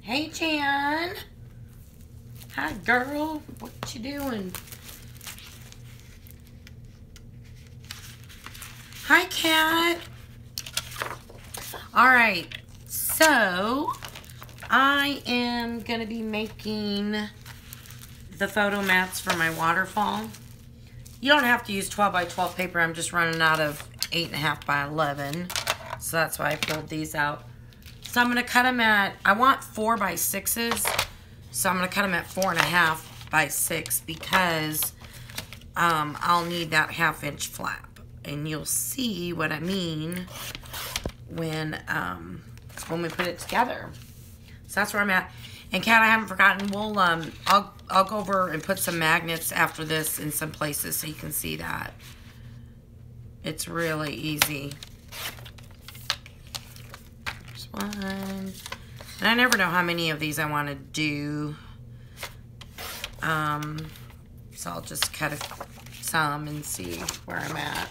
Hey, Jan. Hi, girl. What you doing? Hi, cat. All right. So, I am going to be making the photo mats for my waterfall. You don't have to use 12 by 12 paper. I'm just running out of 8.5 by 11. So that's why I pulled these out. So I'm going to cut them at, I want 4 by 6s. So I'm going to cut them at 4.5 by 6 because I'll need that 1/2 inch flap. And you'll see what I mean when we put it together. So that's where I'm at. And Kat, I haven't forgotten, we'll I'll go over and put some magnets after this in some places so you can see that. It's really easy. There's one. And I never know how many of these I want to do. So I'll just cut some and see where I'm at.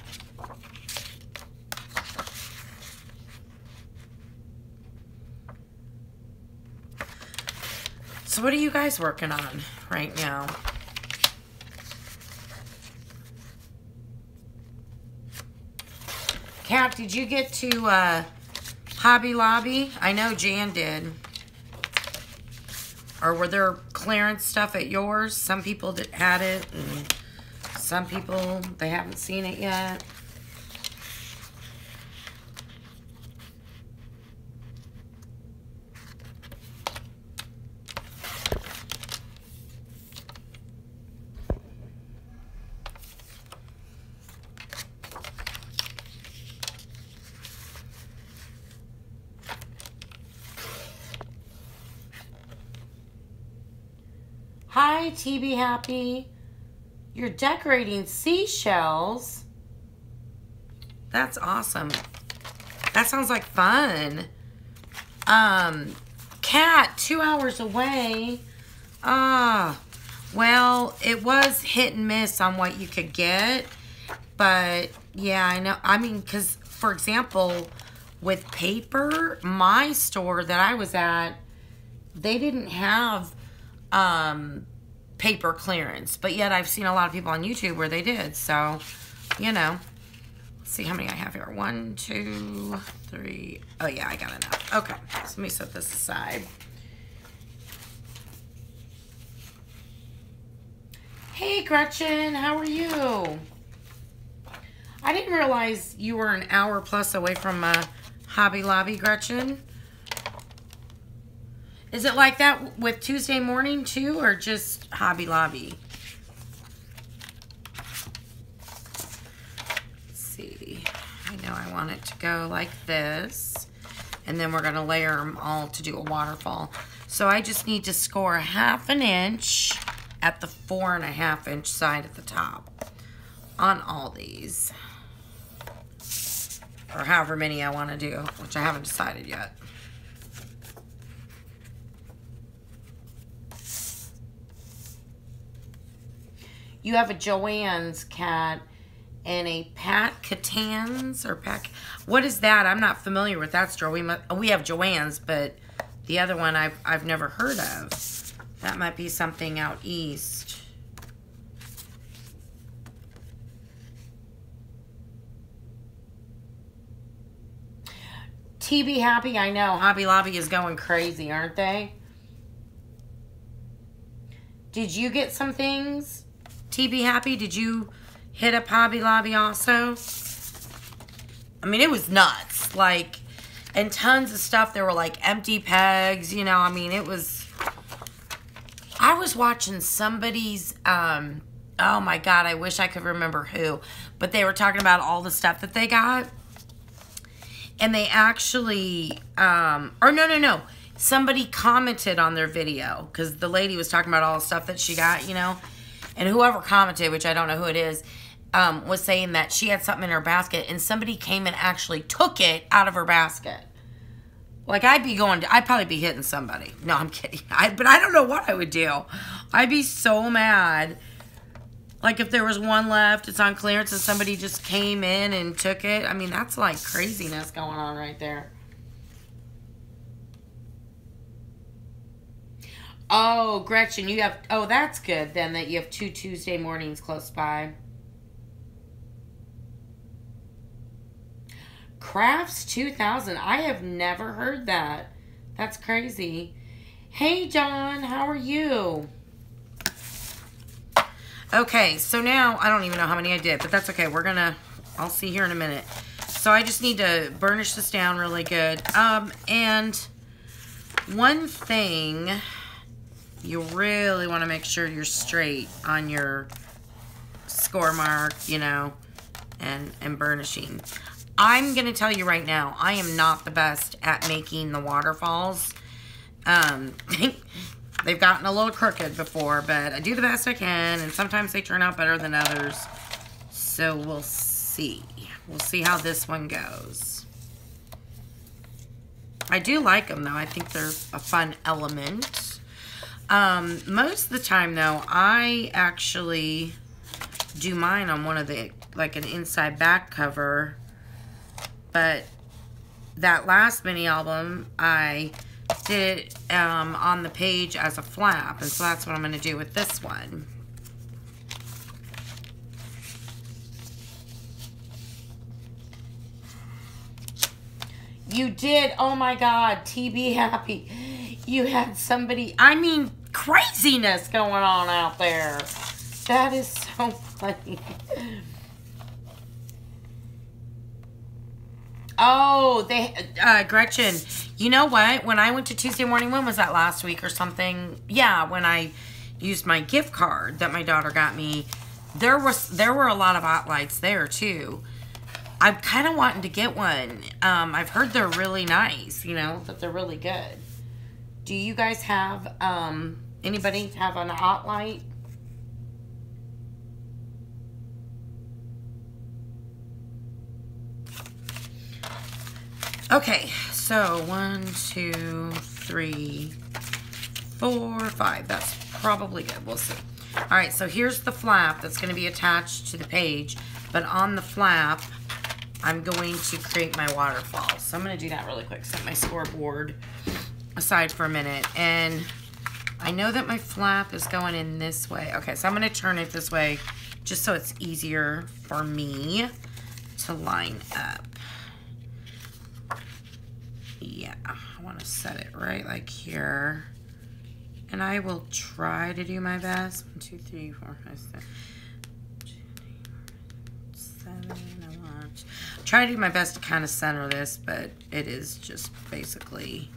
So what are you guys working on right now? Kat, did you get to Hobby Lobby? I know Jan did. Or were there clearance stuff at yours? Some people had it, and some people, they haven't seen it yet. Hi, TB Happy. You're decorating seashells. That's awesome. That sounds like fun. Kat, 2 hours away. Well, it was hit and miss on what you could get. But, yeah, I know. I mean, because, for example, with paper, my store that I was at, they didn't have paper clearance, but yet I've seen a lot of people on YouTube where they did. So, you know, let's see how many I have here. 1, 2, 3. Oh yeah, I got enough. Okay, so let me set this aside. Hey Gretchen, how are you? I didn't realize you were an hour plus away from Hobby Lobby, Gretchen. Is it like that with Tuesday morning too, or just Hobby Lobby? Let's see. I know I want it to go like this. And then we're going to layer them all to do a waterfall. So I just need to score 1/2 inch at the 4.5 inch side at the top on all these. Or however many I want to do, which I haven't decided yet. You have a Joann's, Cat, and a Pat Catan's or Pat. What is that? I'm not familiar with that store. We have Joann's, but the other one I've never heard of. That might be something out east. TB Happy, I know Hobby Lobby is going crazy, aren't they? Did you get some things? TB Happy, did you hit up Hobby Lobby also? I mean, it was nuts. Like, and tons of stuff. There were like empty pegs, you know. I mean, it was. I was watching somebody's, oh my God, I wish I could remember who. But they were talking about all the stuff that they got. And they actually, or no. Somebody commented on their video. Because the lady was talking about all the stuff that she got, you know. And whoever commented, which I don't know who it is, was saying that she had something in her basket and somebody came and actually took it out of her basket. Like, I'd probably be hitting somebody. No, I'm kidding. But I don't know what I would do. I'd be so mad. Like, if there was one left, it's on clearance, and somebody just came in and took it. I mean, that's like craziness going on right there. Oh, Gretchen, you have... Oh, that's good then that you have 2 Tuesday mornings close by. Crafts 2000. I have never heard that. That's crazy. Hey, John, how are you? Okay, so now, I don't even know how many I did, but that's okay. I'll see here in a minute. So I just need to burnish this down really good. And one thing, you really want to make sure you're straight on your score mark, you know, and burnishing. I'm going to tell you right now, I am not the best at making the waterfalls. They've gotten a little crooked before, but I do the best I can, and sometimes they turn out better than others. So we'll see. We'll see how this one goes. I do like them, though. I think they're a fun element. Most of the time, though, I actually do mine on one of the, like an inside back cover. But that last mini album, I did it on the page as a flap. And so that's what I'm going to do with this one. You did. Oh my God. TB Happy. You had somebody, I mean, craziness going on out there. That is so funny. Oh, Gretchen, you know what? When I went to Tuesday morning, when was that, last week or something? Yeah, when I used my gift card that my daughter got me, there were a lot of hot lights there too. I'm kind of wanting to get one. I've heard they're really nice, you know, that they're really good. Do you guys have, anybody have an hot light? Okay, so 1, 2, 3, 4, 5. That's probably good. We'll see. All right, so here's the flap that's going to be attached to the page. But on the flap, I'm going to create my waterfall. So I'm going to do that really quick. Set my scoreboard aside for a minute. And I know that my flap is going in this way. Okay, so I'm going to turn it this way just so it's easier for me to line up. Yeah, I want to set it right like here. And I will try to do my best. 1, 2, 3, 4, 5, 6, 7. I want to try to do my best to kind of center this, but it is just basically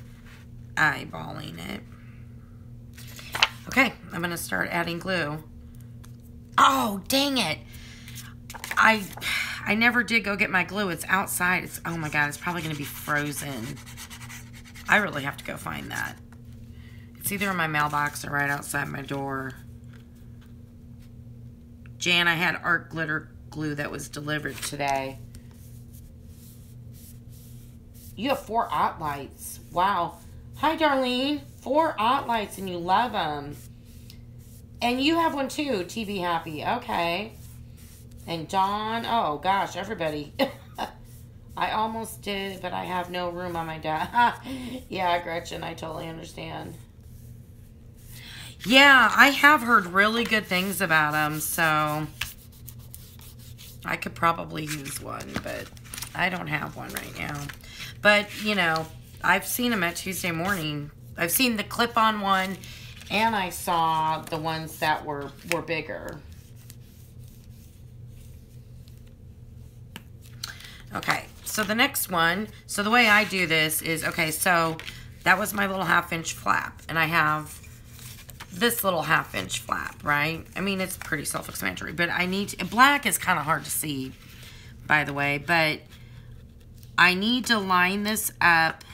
eyeballing it. Okay, I'm going to start adding glue. Oh, dang it. I never did go get my glue. It's outside. It's, oh my God, it's probably going to be frozen. I really have to go find that. It's either in my mailbox or right outside my door. Jan, I had art glitter glue that was delivered today. You have 4 art lights. Wow. Hi, Darlene. 4 art lights and you love them. And you have one too, TB Happy. Okay. And Dawn, oh gosh, everybody. I almost did, but I have no room on my desk. Yeah, Gretchen, I totally understand. Yeah, I have heard really good things about them, so I could probably use one, but I don't have one right now. But, you know, I've seen them at Tuesday morning. I've seen the clip-on one, and I saw the ones that were bigger. Okay, so the next one, so the way I do this is, okay, so that was my little 1/2-inch flap, and I have this little 1/2-inch flap, right? I mean, it's pretty self-explanatory, but I need to, black is kind of hard to see, by the way, but I need to line this up.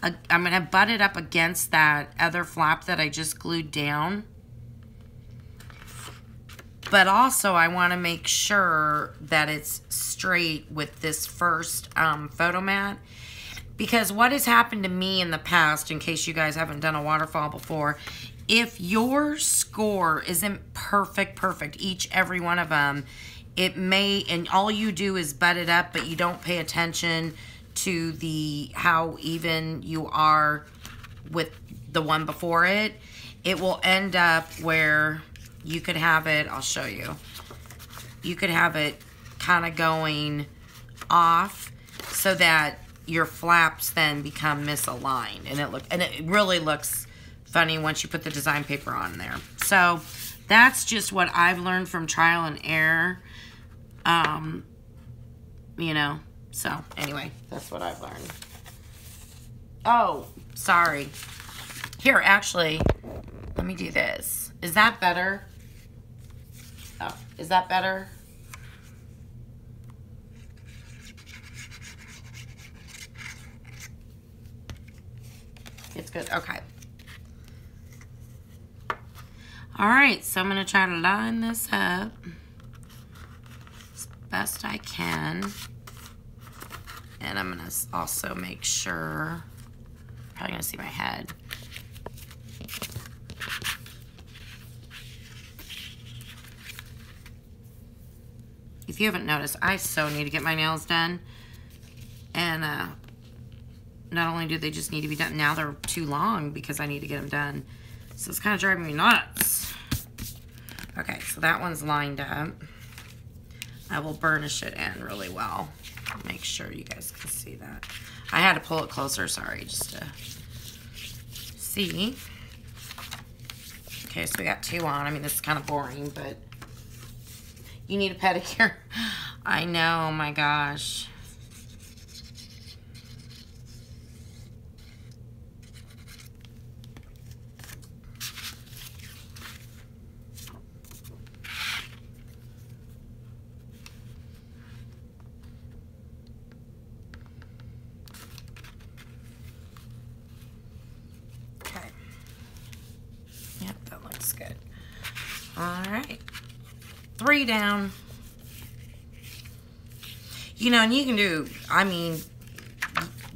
I'm going to butt it up against that other flap that I just glued down. But also, I want to make sure that it's straight with this first photo mat. Because what has happened to me in the past, in case you guys haven't done a waterfall before, if your score isn't perfect, every one of them, it may, and all you do is butt it up, but you don't pay attention to how even you are with the one before it, it will end up where you could have it, I'll show you. You could have it kind of going off so that your flaps then become misaligned, and it really looks funny once you put the design paper on there. So that's just what I've learned from trial and error. You know, so anyway, that's what I've learned. Oh, sorry. Here, actually, let me do this. Is that better? Oh, is that better? It's good. Okay. All right, so I'm going to try to line this up as best I can. And I'm going to also make sure, probably going to see my head. If you haven't noticed, I so need to get my nails done. And not only do they just need to be done, now they're too long because I need to get them done. So it's kind of driving me nuts. Okay, so that one's lined up. I will burnish it in really well. Make sure you guys can see that. I had to pull it closer, sorry, just to see. Okay, so we got 2 on. I mean, this is kind of boring, but you need a pedicure. I know, my gosh. All right, 3 down. You know, and you can do, I mean,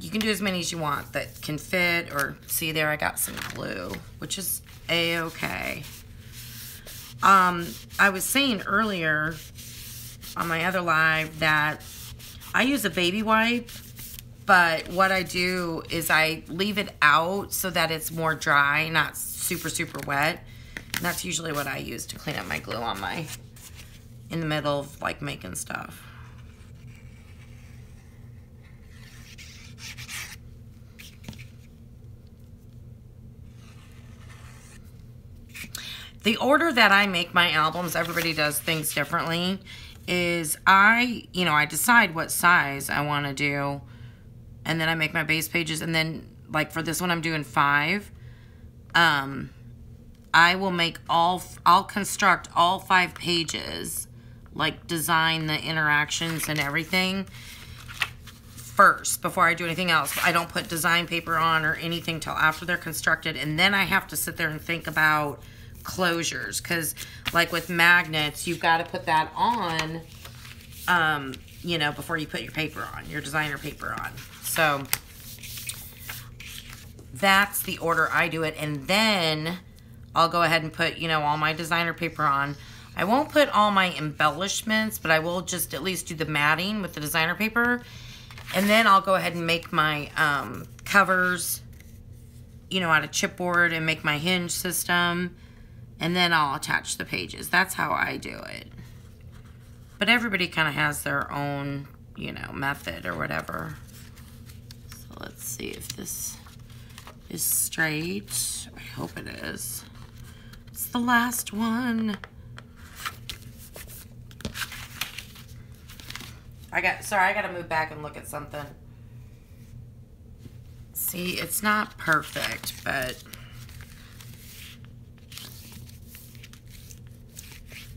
you can do as many as you want that can fit, or see there, I got some glue, which is a-okay. I was saying earlier on my other live that I use a baby wipe, but what I do is I leave it out so that it's more dry, not super, super wet. And that's usually what I use to clean up my glue on my, in the middle of like making stuff. The order that I make my albums, everybody does things differently, is I decide what size I want to do, and then I make my base pages, and then like for this one I'm doing 5. I will make I'll construct all 5 pages, like design the interactions and everything first before I do anything else. I don't put design paper on or anything till after they're constructed, and then I have to sit there and think about closures, because like with magnets, you've got to put that on, you know, before you put your paper on, your designer paper on. So that's the order I do it, and then I'll go ahead and put, you know, all my designer paper on. I won't put all my embellishments, but I will just at least do the matting with the designer paper. And then I'll go ahead and make my covers, you know, out of chipboard, and make my hinge system. And then I'll attach the pages. That's how I do it. But everybody kind of has their own, you know, method or whatever. So let's see if this is straight. I hope it is. It's the last one. Sorry, I gotta move back and look at something. See, it's not perfect, but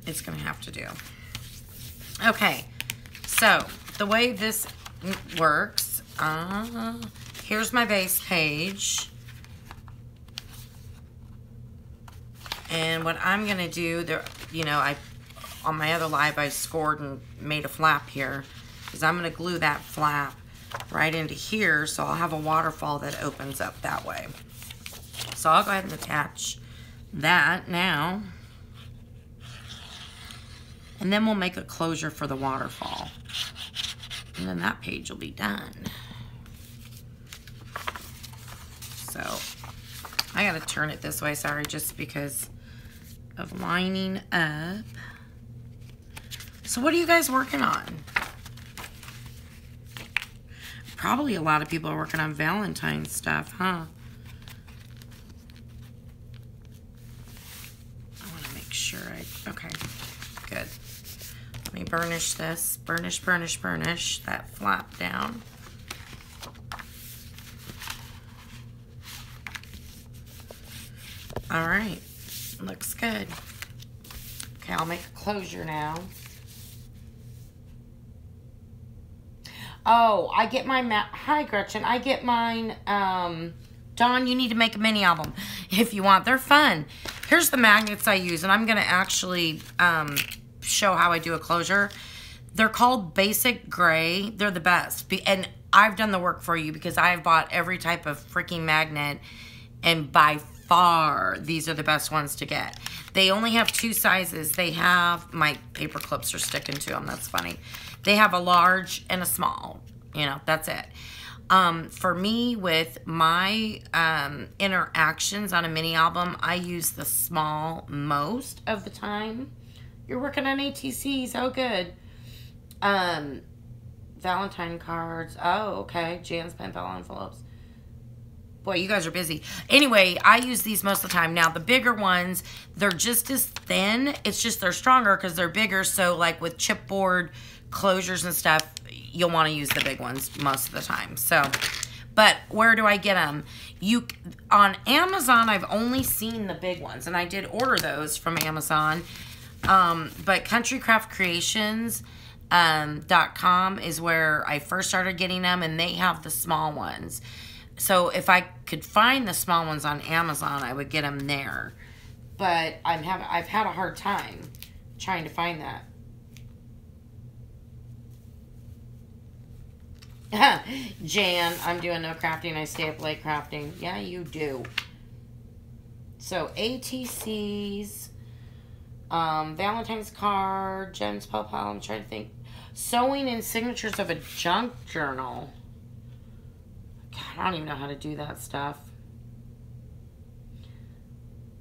it's gonna have to do. Okay, so the way this works, here's my base page. And what I'm gonna do, there, you know, on my other live, I scored and made a flap here, because I'm gonna glue that flap right into here, so I'll have a waterfall that opens up that way. So I'll go ahead and attach that now. And then we'll make a closure for the waterfall. And then that page will be done. So I gotta turn it this way, sorry, just because of lining up. So what are you guys working on? Probably a lot of people are working on Valentine's stuff, huh? I want to make sure okay, good. Let me burnish this. Burnish, burnish, burnish that flap down. All right, looks good. Okay, I'll make a closure now. Oh, I get my hi Gretchen. I get mine. Dawn, you need to make a mini album if you want. They're fun. Here's the magnets I use, and I'm gonna actually show how I do a closure. They're called Basic Gray. They're the best, and I've done the work for you because I've bought every type of freaking magnet, and by far these are the best ones to get. They only have 2 sizes. They have, my paper clips are sticking to them. That's funny. They have a large and a small, you know, that's it. For me, with my interactions on a mini album, I use the small most of the time. You're working on ATCs, oh good. Valentine cards, oh okay, Jan's pen fell envelopes. Boy, you guys are busy. Anyway, I use these most of the time. Now, the bigger ones, they're just as thin. It's just they're stronger because they're bigger. So, like with chipboard closures and stuff, you'll want to use the big ones most of the time. So, but where do I get them? On Amazon, I've only seen the big ones, and I did order those from Amazon. But countrycraftcreations.com is where I first started getting them, and they have the small ones. So if I could find the small ones on Amazon, I would get them there. But I've had a hard time trying to find that. Jan, I'm doing no crafting. I stay up late crafting. Yeah, you do. So ATCs, Valentine's card, Jen's Pal. I'm trying to think. Sewing in signatures of a junk journal. God, I don't even know how to do that stuff.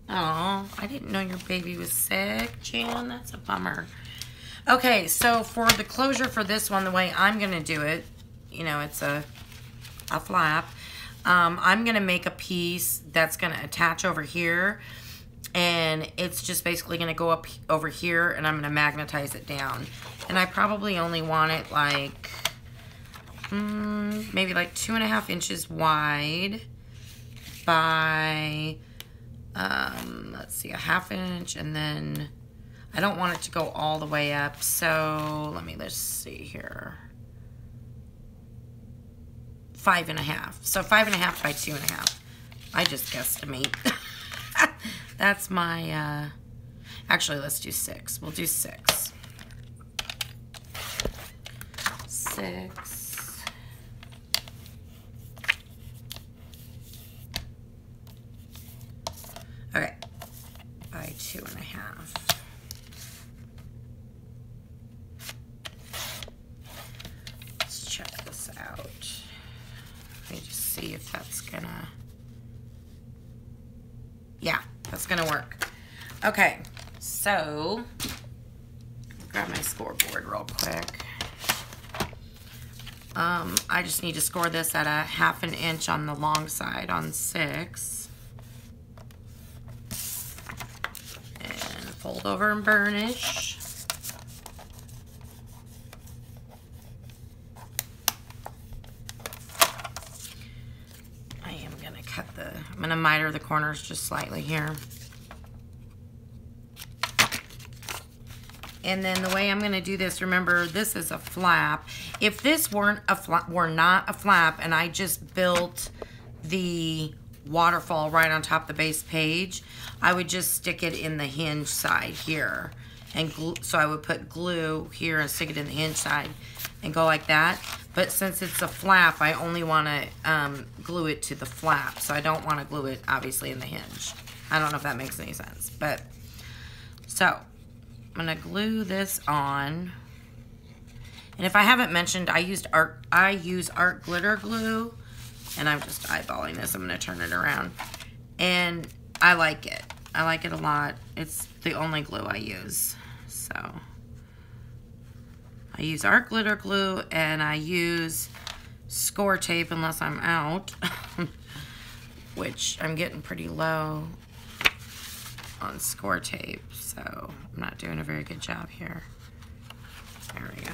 Oh, I didn't know your baby was sick, Jan. That's a bummer. Okay, so for the closure for this one, the way I'm going to do it, you know, it's a flap. I'm going to make a piece that's going to attach over here. And it's just basically going to go up over here, and I'm going to magnetize it down. And I probably only want it like... maybe like 2.5 inches wide by, let's see, 1/2 inch, and then I don't want it to go all the way up, so let's see here, 5.5, so 5.5 by 2.5, I just guesstimate. That's my, actually let's do 6, we'll do 6. 6. Okay, by 2.5. Let's check this out. Let me just see if that's gonna... Yeah, that's gonna work. Okay, so, grab my scoreboard real quick. I just need to score this at 1/2 inch on the long side on 6. Fold over and burnish. I am going to cut I'm going to miter the corners just slightly here. And then the way I'm going to do this, remember, this is a flap. If this were not a flap and I just built the waterfall right on top of the base page, I would just stick it in the hinge side here. And glue, so I would put glue here and stick it in the hinge side and go like that. But since it's a flap, I only want to glue it to the flap. So I don't want to glue it, obviously, in the hinge. I don't know if that makes any sense. But, so, I'm going to glue this on. And if I haven't mentioned, I use art glitter glue. And I'm just eyeballing this. I'm going to turn it around. And I like it. I like it a lot. It's the only glue I use. So I use art glitter glue and I use score tape unless I'm out, which I'm getting pretty low on score tape, so I'm not doing a very good job here. There we go.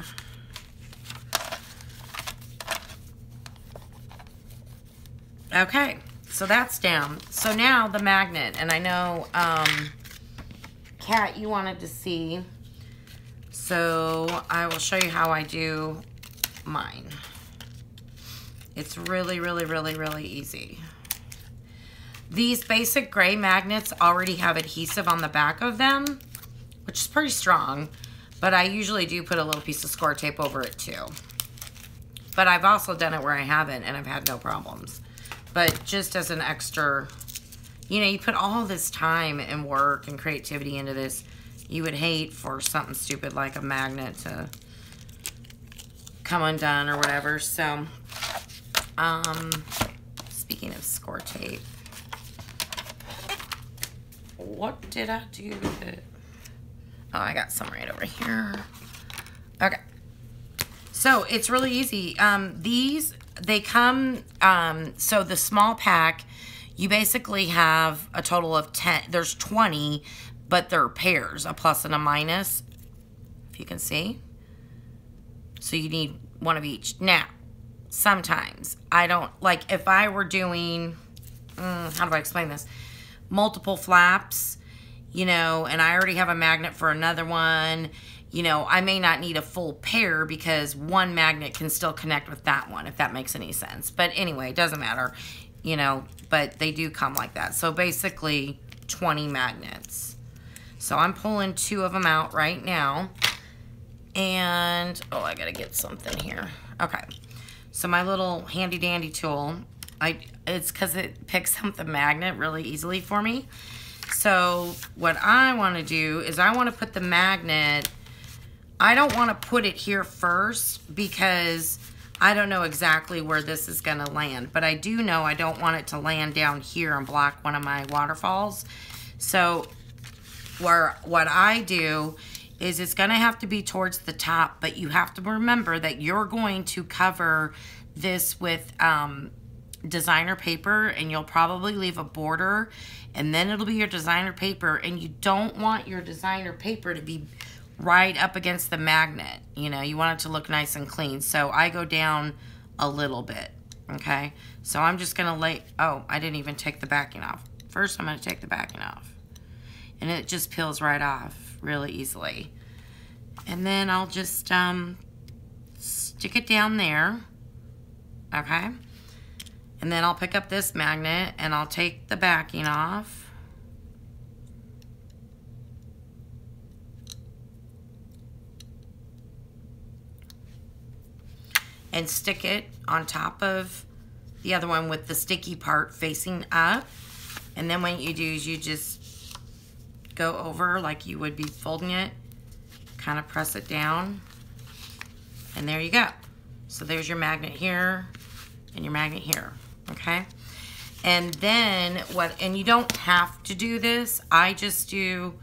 Okay, so that's down. So now the magnet, and I know, Kat, you wanted to see, so I will show you how I do mine. It's really, really, really, really easy. These basic gray magnets already have adhesive on the back of them, which is pretty strong, but I usually do put a little piece of score tape over it too. But I've also done it where I haven't, and I've had no problems. But just as an extra, you know, you put all this time and work and creativity into this, you would hate for something stupid like a magnet to come undone or whatever. So, speaking of score tape, what did I do with it? Oh, I got some right over here. Okay. So, it's really easy. These, they come, so the small pack, you basically have a total of 10. There's 20, but they're pairs, a plus and a minus, if you can see. So you need one of each. Now, sometimes I don't, like if I were doing, how do I explain this? Multiple flaps, you know, and I already have a magnet for another one. You know, I may not need a full pair because one magnet can still connect with that one, if that makes any sense. But anyway, it doesn't matter, you know, but they do come like that. So basically 20 magnets. So I'm pulling 2 of them out right now. And, oh, I gotta get something here. Okay, so my little handy dandy tool, it's because it picks up the magnet really easily for me. So what I wanna do is I wanna put the magnet, I don't want to put it here first because I don't know exactly where this is going to land. But I do know I don't want it to land down here and block one of my waterfalls. So what I do is it's going to have to be towards the top. But you have to remember that you're going to cover this with designer paper. And you'll probably leave a border. And then it'll be your designer paper. And you don't want your designer paper to be right up against the magnet. You know, you want it to look nice and clean. So I go down a little bit, okay? So I'm just gonna lay, oh, I didn't even take the backing off. First, I'm gonna take the backing off. And it just peels right off really easily. And then I'll just stick it down there, okay? And then I'll pick up this magnet and I'll take the backing off. And stick it on top of the other one with the sticky part facing up. And then what you do is you just go over like you would be folding it, kind of press it down, and there you go. So there's your magnet here and your magnet here, okay? And then and you don't have to do this. I just do,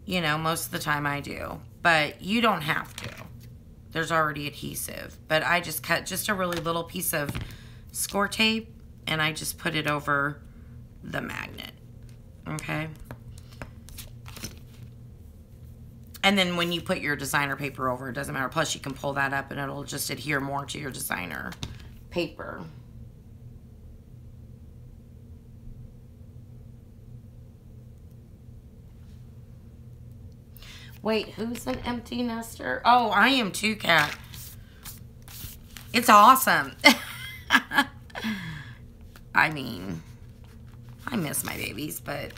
you know, most of the time I do, but you don't have to. There's already adhesive, but I just cut just a really little piece of score tape and I just put it over the magnet, okay? And then when you put your designer paper over, it doesn't matter. Plus you can pull that up and it'll just adhere more to your designer paper. Wait, who's an empty nester? Oh, I am too, Kat. It's awesome. I mean, I miss my babies, but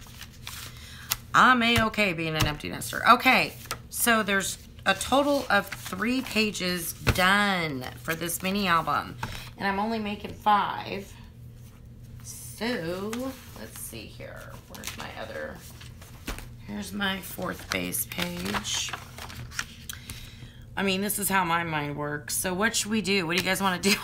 I'm A-okay being an empty nester. Okay, so there's a total of 3 pages done for this mini album. And I'm only making 5. So, let's see here. Where's my other... Here's my 4th base page. I mean, this is how my mind works. So what should we do? What do you guys want to do?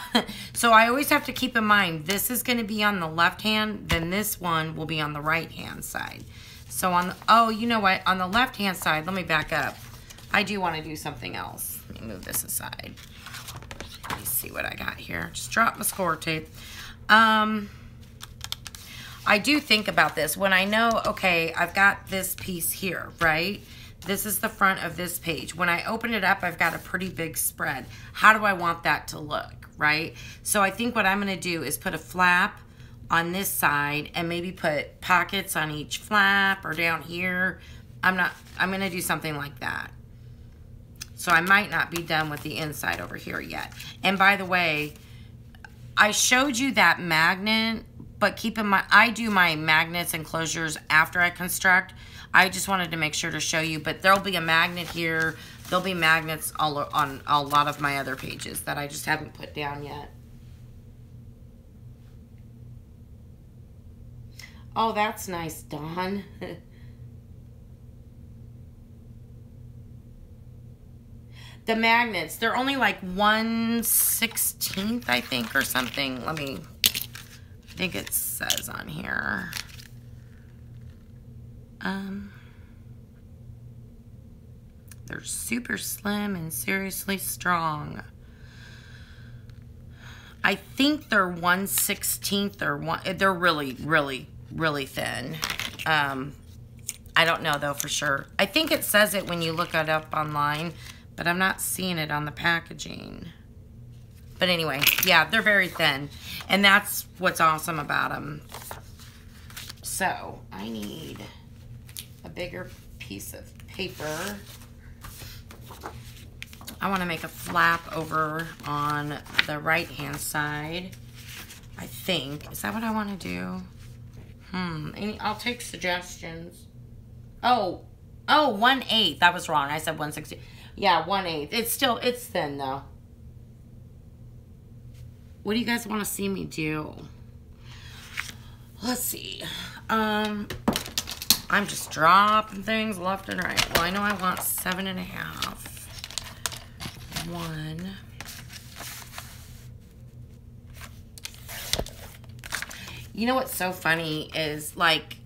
So I always have to keep in mind, this is going to be on the left hand, then this one will be on the right hand side. So on the, oh, you know what? On the left hand side, let me back up. I do want to do something else. Let me move this aside. Let me see what I got here. Just drop my score tape. I do think about this. When I know, okay, I've got this piece here, right? This is the front of this page. When I open it up, I've got a pretty big spread. How do I want that to look, right? So I think what I'm going to do is put a flap on this side and maybe put pockets on each flap or down here. I'm going to do something like that. So I might not be done with the inside over here yet. And by the way, I showed you that magnet, but keep in mind, I do my magnets and closures after I construct. I just wanted to make sure to show you, but there'll be a magnet here. There'll be magnets all on a lot of my other pages that I just haven't put down yet. Oh, that's nice, Dawn. The magnets, they're only like 1/16, I think, or something. Let me, I think it says on here. They're super slim and seriously strong. I think they're 1/16 or one. They're really, really, really thin. I don't know though for sure. I think it says it when you look it up online, but I'm not seeing it on the packaging. But anyway, yeah, they're very thin, and that's what's awesome about them. So I need a bigger piece of paper. I want to make a flap over on the right hand side, I think. Is that what I want to do? I'll take suggestions. Oh, 1/8. That was wrong. I said 1/16. Yeah, 1/8. It's thin though. What do you guys want to see me do? Let's see. I'm just dropping things left and right. Well, I know I want 7.5. 1. You know what's so funny is, like,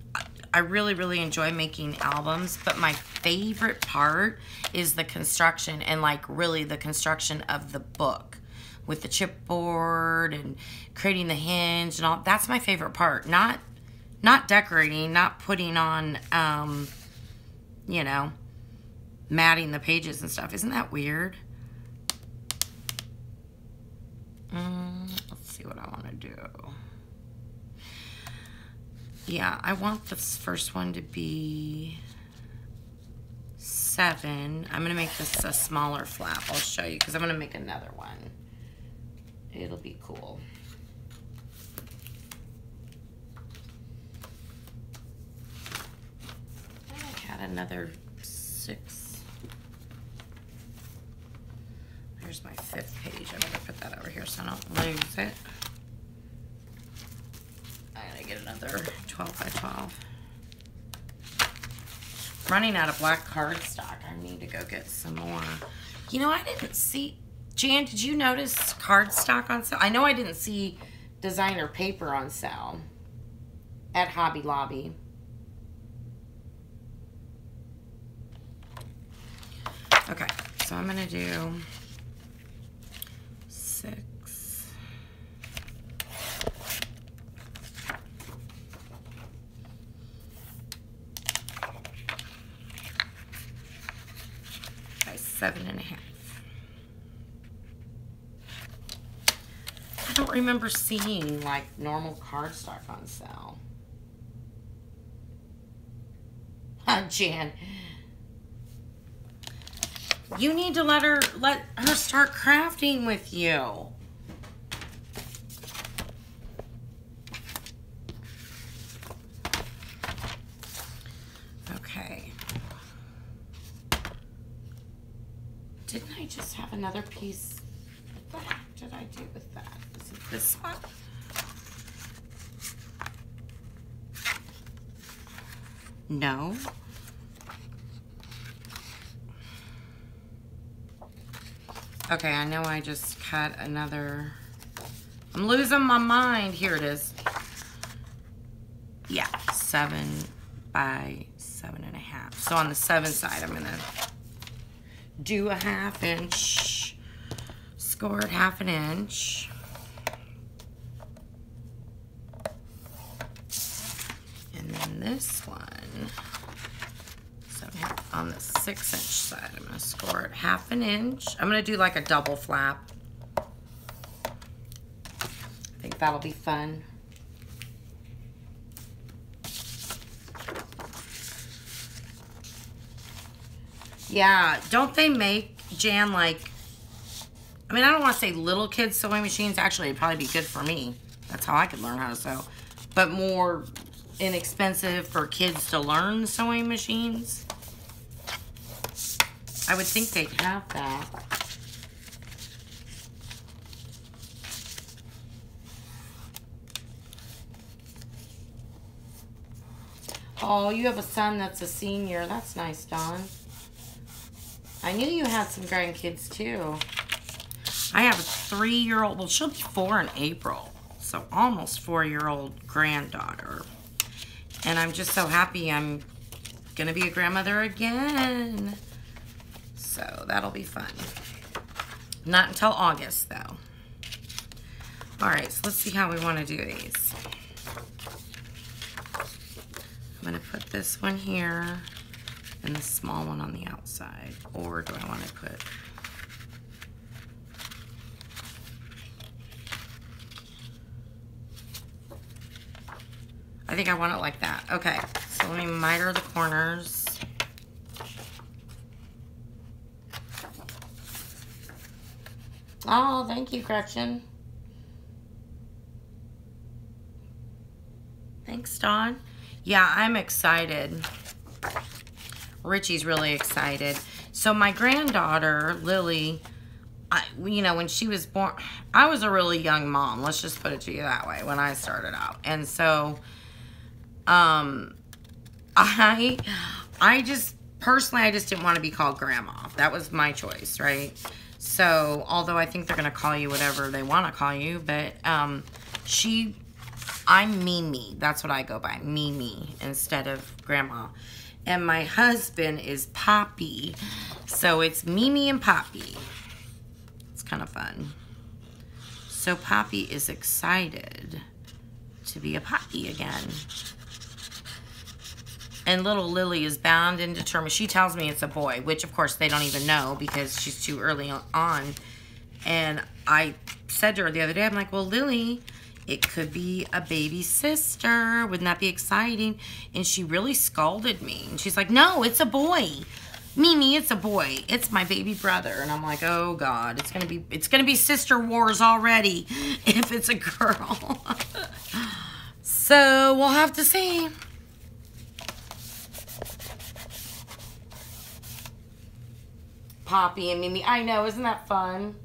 I really, really enjoy making albums, but my favorite part is the construction and, like, really the construction of the book with the chipboard and creating the hinge and all. That's my favorite part. Not decorating, not putting on, you know, matting the pages and stuff. Isn't that weird? Let's see what I want to do. Yeah, I want this first one to be 7. I'm going to make this a smaller flap. I'll show you because I'm going to make another one. It'll be cool. I had another 6. There's my 5th page. I'm going to put that over here so I don't lose it. I'm going to get another 12 by 12. Running out of black cardstock. I need to go get some more. You know, I didn't see... Jan, did you notice cardstock on sale? I know I didn't see designer paper on sale at Hobby Lobby. Okay, so I'm going to do 6. By 7.5. I don't remember seeing like normal cardstock on sale. Jan, you need to let her start crafting with you. Okay. Didn't I just have another piece? What the heck did I do with that? Is it this one? No. Okay, I know I just cut another. I'm losing my mind. Here it is. Yeah, 7 by 7.5. So on the 7 side, I'm gonna do a 1/2 inch. Score it 1/2 inch. And then this one, so on the 6 inch side, I'm gonna score it 1/2 inch. I'm gonna do like a double flap. I think that'll be fun. Yeah, don't they make, Jan, like, I mean, I don't want to say little kids sewing machines. Actually, it'd probably be good for me. That's how I could learn how to sew. But more inexpensive for kids to learn sewing machines. I would think they'd have that. Oh, you have a son that's a senior. That's nice, Dawn. I knew you had some grandkids, too. I have a 3-year-old. Well, she'll be 4 in April. So almost 4-year-old granddaughter. And I'm just so happy I'm going to be a grandmother again. So that'll be fun. Not until August, though. All right, so let's see how we want to do these. I'm going to put this one here and the small one on the outside. Or do I want to put... I think I want it like that. Okay, so let me miter the corners. Oh, thank you, Gretchen. Thanks, Dawn. Yeah, I'm excited. Richie's really excited. So my granddaughter, Lily, you know, when she was born, I was a really young mom. Let's just put it to you that way when I started out. And so, I just, personally, I just didn't want to be called grandma. That was my choice, right? So, although I think they're going to call you whatever they want to call you, but, I'm Mimi. That's what I go by, Mimi, instead of grandma. And my husband is Poppy. So it's Mimi and Poppy. It's kind of fun. So Poppy is excited to be a Poppy again. And little Lily is bound and determined. She tells me it's a boy, which of course they don't even know because she's too early on. And I said to her the other day, I'm like, well, Lily, it could be a baby sister. Wouldn't that be exciting? And she really scolded me. And she's like, no, it's a boy. Mimi, it's a boy. It's my baby brother. And I'm like, oh God, it's gonna be sister wars already if it's a girl. So we'll have to see. Poppy and Mimi. I know, isn't that fun?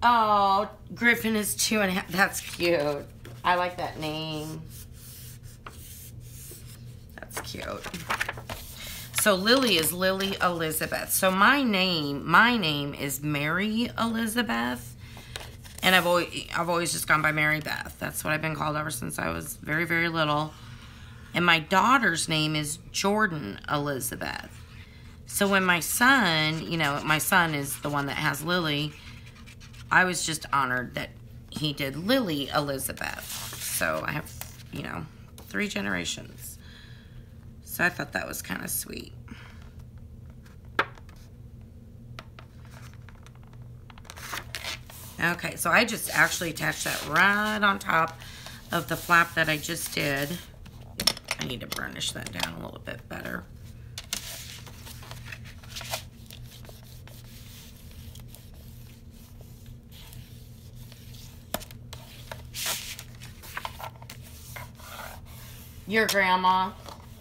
Oh, Griffin is 2.5. That's cute. I like that name. That's cute. So Lily is Lily Elizabeth. So my name is Mary Elizabeth. And I've always just gone by Mary Beth. That's what I've been called ever since I was very, very little. And my daughter's name is Jordan Elizabeth. So when my son, you know, my son is the one that has Lily, I was just honored that he did Lily Elizabeth. So I have, you know, 3 generations. So I thought that was kind of sweet. Okay, so I just actually attached that right on top of the flap that I just did. I need to burnish that down a little bit better. Your grandma.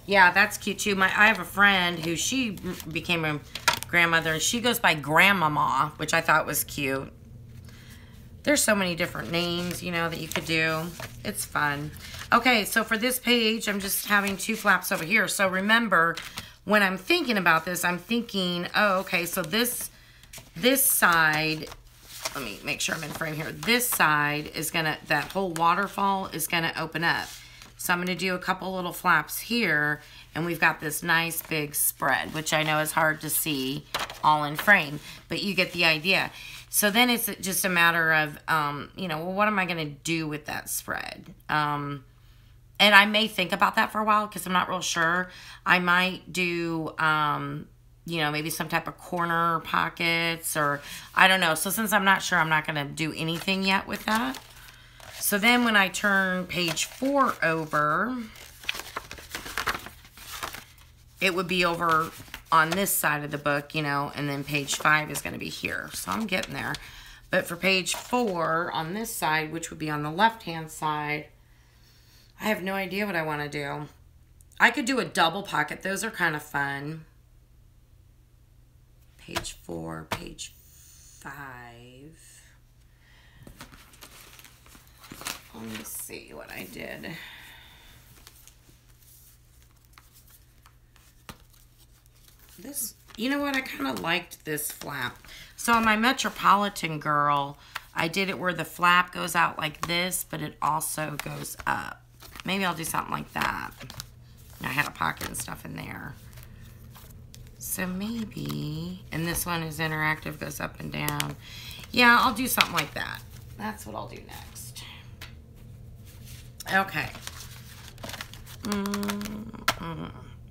Yeah, that's cute too. I have a friend who she became a grandmother and she goes by Grandmama, which I thought was cute. There's so many different names, you know, that you could do. It's fun. Okay, so for this page, I'm just having 2 flaps over here. So remember, when I'm thinking about this, I'm thinking, oh, okay, so this side, let me make sure I'm in frame here. This side is gonna, that whole waterfall is gonna open up. So I'm gonna do a couple little flaps here, and we've got this nice big spread, which I know is hard to see all in frame, but you get the idea. So then it's just a matter of, you know, well, what am I gonna do with that spread? And I may think about that for a while because I'm not real sure. I might do, you know, maybe some type of corner pockets or I don't know. So since I'm not sure, I'm not going to do anything yet with that. So then when I turn page 4 over, it would be over on this side of the book, you know, and then page 5 is going to be here. So I'm getting there. But for page 4 on this side, which would be on the left-hand side, I have no idea what I want to do. I could do a double pocket. Those are kind of fun. Page 4, page 5. Let me see what I did. This, you know what? I kind of liked this flap. So on my Metropolitan Girl, I did it where the flap goes out like this, but it also goes up. Maybe I'll do something like that. I had a pocket and stuff in there. So maybe, and this one is interactive, goes up and down. Yeah, I'll do something like that. That's what I'll do next. Okay.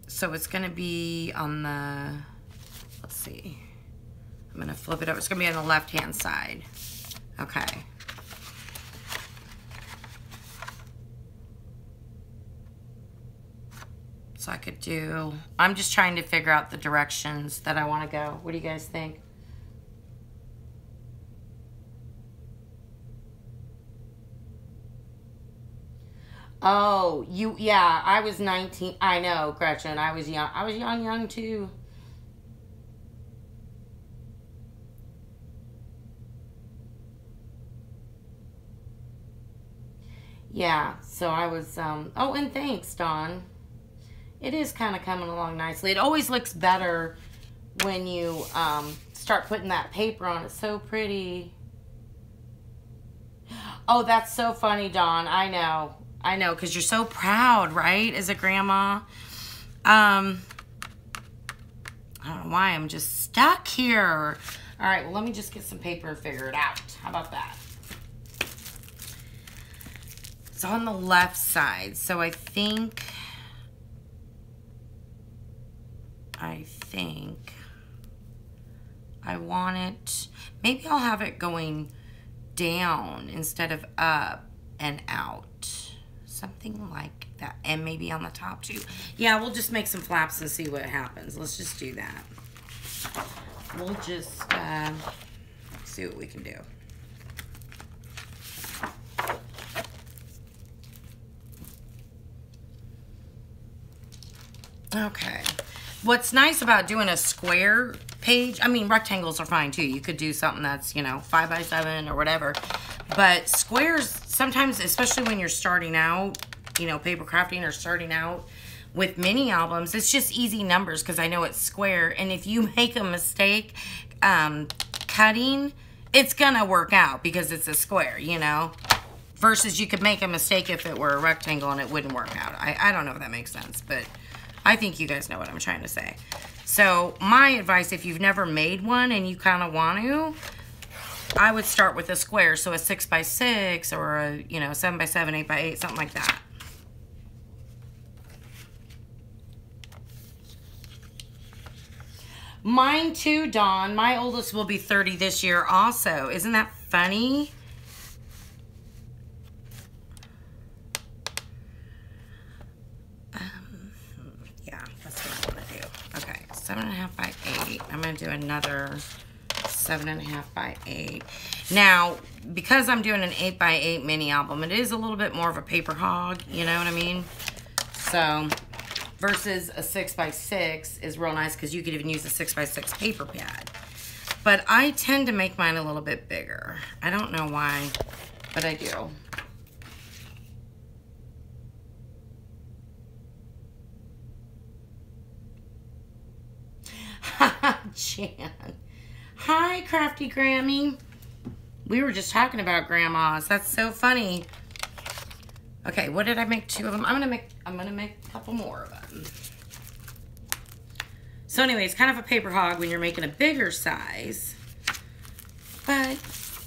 So it's going to be on the, let's see. I'm going to flip it over. It's going to be on the left-hand side. Okay. So I could do, I'm just trying to figure out the directions that I want to go. What do you guys think? Oh, yeah, I was 19. I know, Gretchen, I was young. I was young too. Yeah, so I was, oh, and thanks, Dawn. It is kind of coming along nicely. It always looks better when you start putting that paper on. It's so pretty. Oh, that's so funny, Dawn. I know. I know, because you're so proud, right, as a grandma. I don't know why I'm just stuck here. All right, well, let me just get some paper and figure it out. How about that? It's on the left side, so I think I want it, maybe I'll have it going down instead of up and out. Something like that. And maybe on the top too. Yeah, we'll just make some flaps and see what happens. Let's just do that. We'll just see what we can do. Okay. What's nice about doing a square page, I mean, rectangles are fine too. You could do something that's, you know, 5 by 7 or whatever. But squares, sometimes, especially when you're starting out, you know, paper crafting or starting out with mini albums, it's just easy numbers because I know it's square. And if you make a mistake cutting, it's going to work out because it's a square, you know. Versus you could make a mistake if it were a rectangle and it wouldn't work out. I don't know if that makes sense, but I think you guys know what I'm trying to say. So my advice, if you've never made one and you kind of want to, I would start with a square. So a 6 by 6 or a, you know, 7 by 7, 8 by 8, something like that. Mine too, Dawn. My oldest will be 30 this year also. Isn't that funny? Yeah, that's what I want to do. Okay, 7.5 by 8. I'm going to do another 7.5 by 8. Now, because I'm doing an 8 by 8 mini album, it is a little bit more of a paper hog, you know what I mean? So, versus a 6 by 6 is real nice because you could even use a 6 by 6 paper pad. But I tend to make mine a little bit bigger. I don't know why, but I do. Jan. Hi, Crafty Grammy. We were just talking about grandmas. That's so funny. Okay, what did I make? 2 of them. I'm gonna make a couple more of them. So anyway, it's kind of a paper hog when you're making a bigger size. But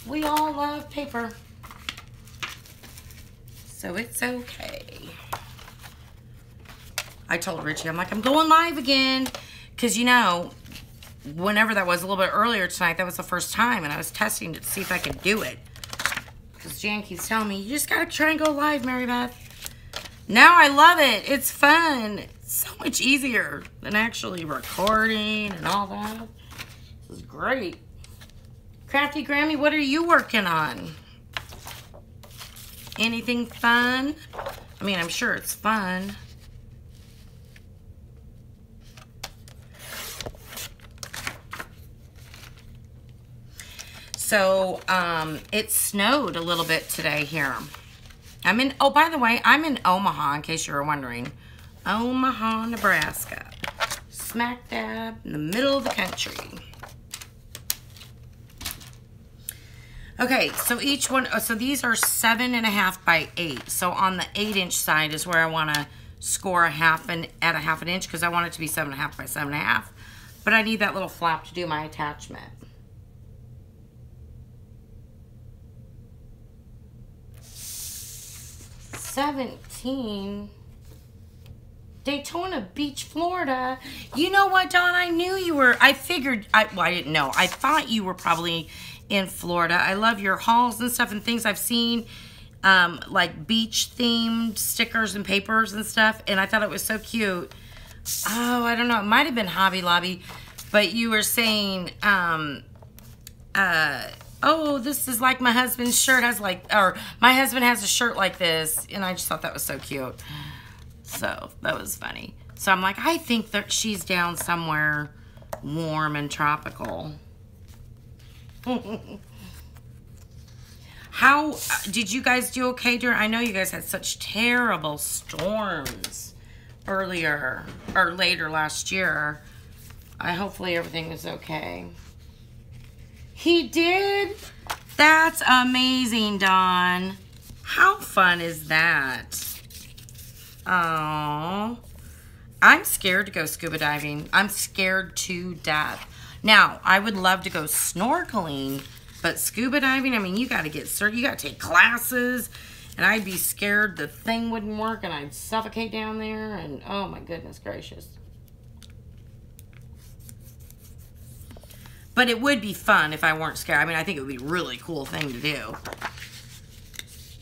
we all love paper. So it's okay. I told Richie, I'm like, I'm going live again. Because, you know, whenever that was, a little bit earlier tonight, that was the first time. And I was testing to see if I could do it. Because Jan keeps telling me, you just got to try and go live, Mary Beth. Now I love it. It's fun. It's so much easier than actually recording and all that. This is great. Crafty Grammy, what are you working on? Anything fun? I mean, I'm sure it's fun. So, it snowed a little bit today here. Oh, by the way, I'm in Omaha, in case you were wondering. Omaha, Nebraska. Smack dab in the middle of the country. Okay, so each one, so these are 7.5 by 8. So on the 8-inch side is where I want to score at a half an inch, because I want it to be 7.5 by 7.5. But I need that little flap to do my attachment. 17. Daytona Beach, Florida. You know what, Dawn? I knew you were. I figured. Well, I didn't know. I thought you were probably in Florida. I love your hauls and stuff and things I've seen, like beach-themed stickers and papers and stuff. And I thought it was so cute. Oh, I don't know. It might have been Hobby Lobby, but you were saying, oh, this is like my husband's shirt has like, or my husband has a shirt like this. And I just thought that was so cute. So that was funny. So I'm like, I think that she's down somewhere warm and tropical. How did you guys do okay during, I know you guys had such terrible storms earlier or later last year. Hopefully everything is okay. He did? That's amazing, Dawn. How fun is that? Oh, I'm scared to go scuba diving. I'm scared to death. Now, I would love to go snorkeling, but scuba diving, I mean, you got to get certain, you got to take classes, and I'd be scared the thing wouldn't work, and I'd suffocate down there, and oh my goodness gracious. But it would be fun if I weren't scared. I mean, I think it would be a really cool thing to do.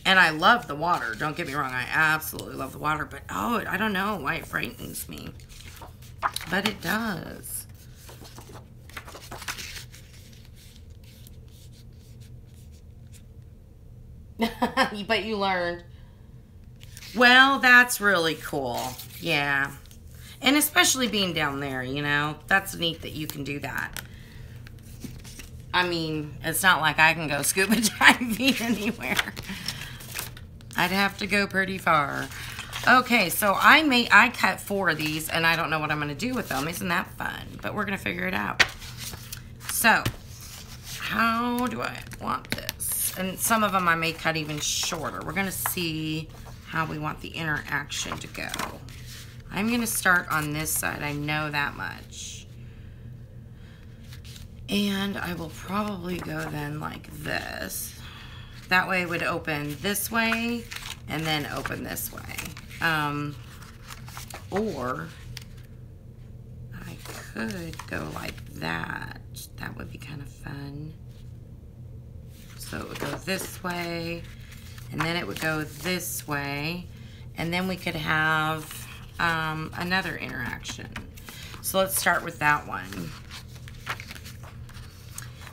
And I love the water. Don't get me wrong. I absolutely love the water. But, oh, I don't know why it frightens me. But it does. But you learned. Well, that's really cool. Yeah. And especially being down there, you know. That's neat that you can do that. I mean, it's not like I can go scuba diving anywhere. I'd have to go pretty far. Okay, so I cut 4 of these, and I don't know what I'm going to do with them. Isn't that fun? But we're going to figure it out. So, how do I want this? And some of them I may cut even shorter. We're going to see how we want the interaction to go. I'm going to start on this side. I know that much. And I will probably go then like this. That way it would open this way and then open this way. Or I could go like that. That would be kind of fun. So it would go this way and then it would go this way. And then we could have another interaction. So let's start with that one.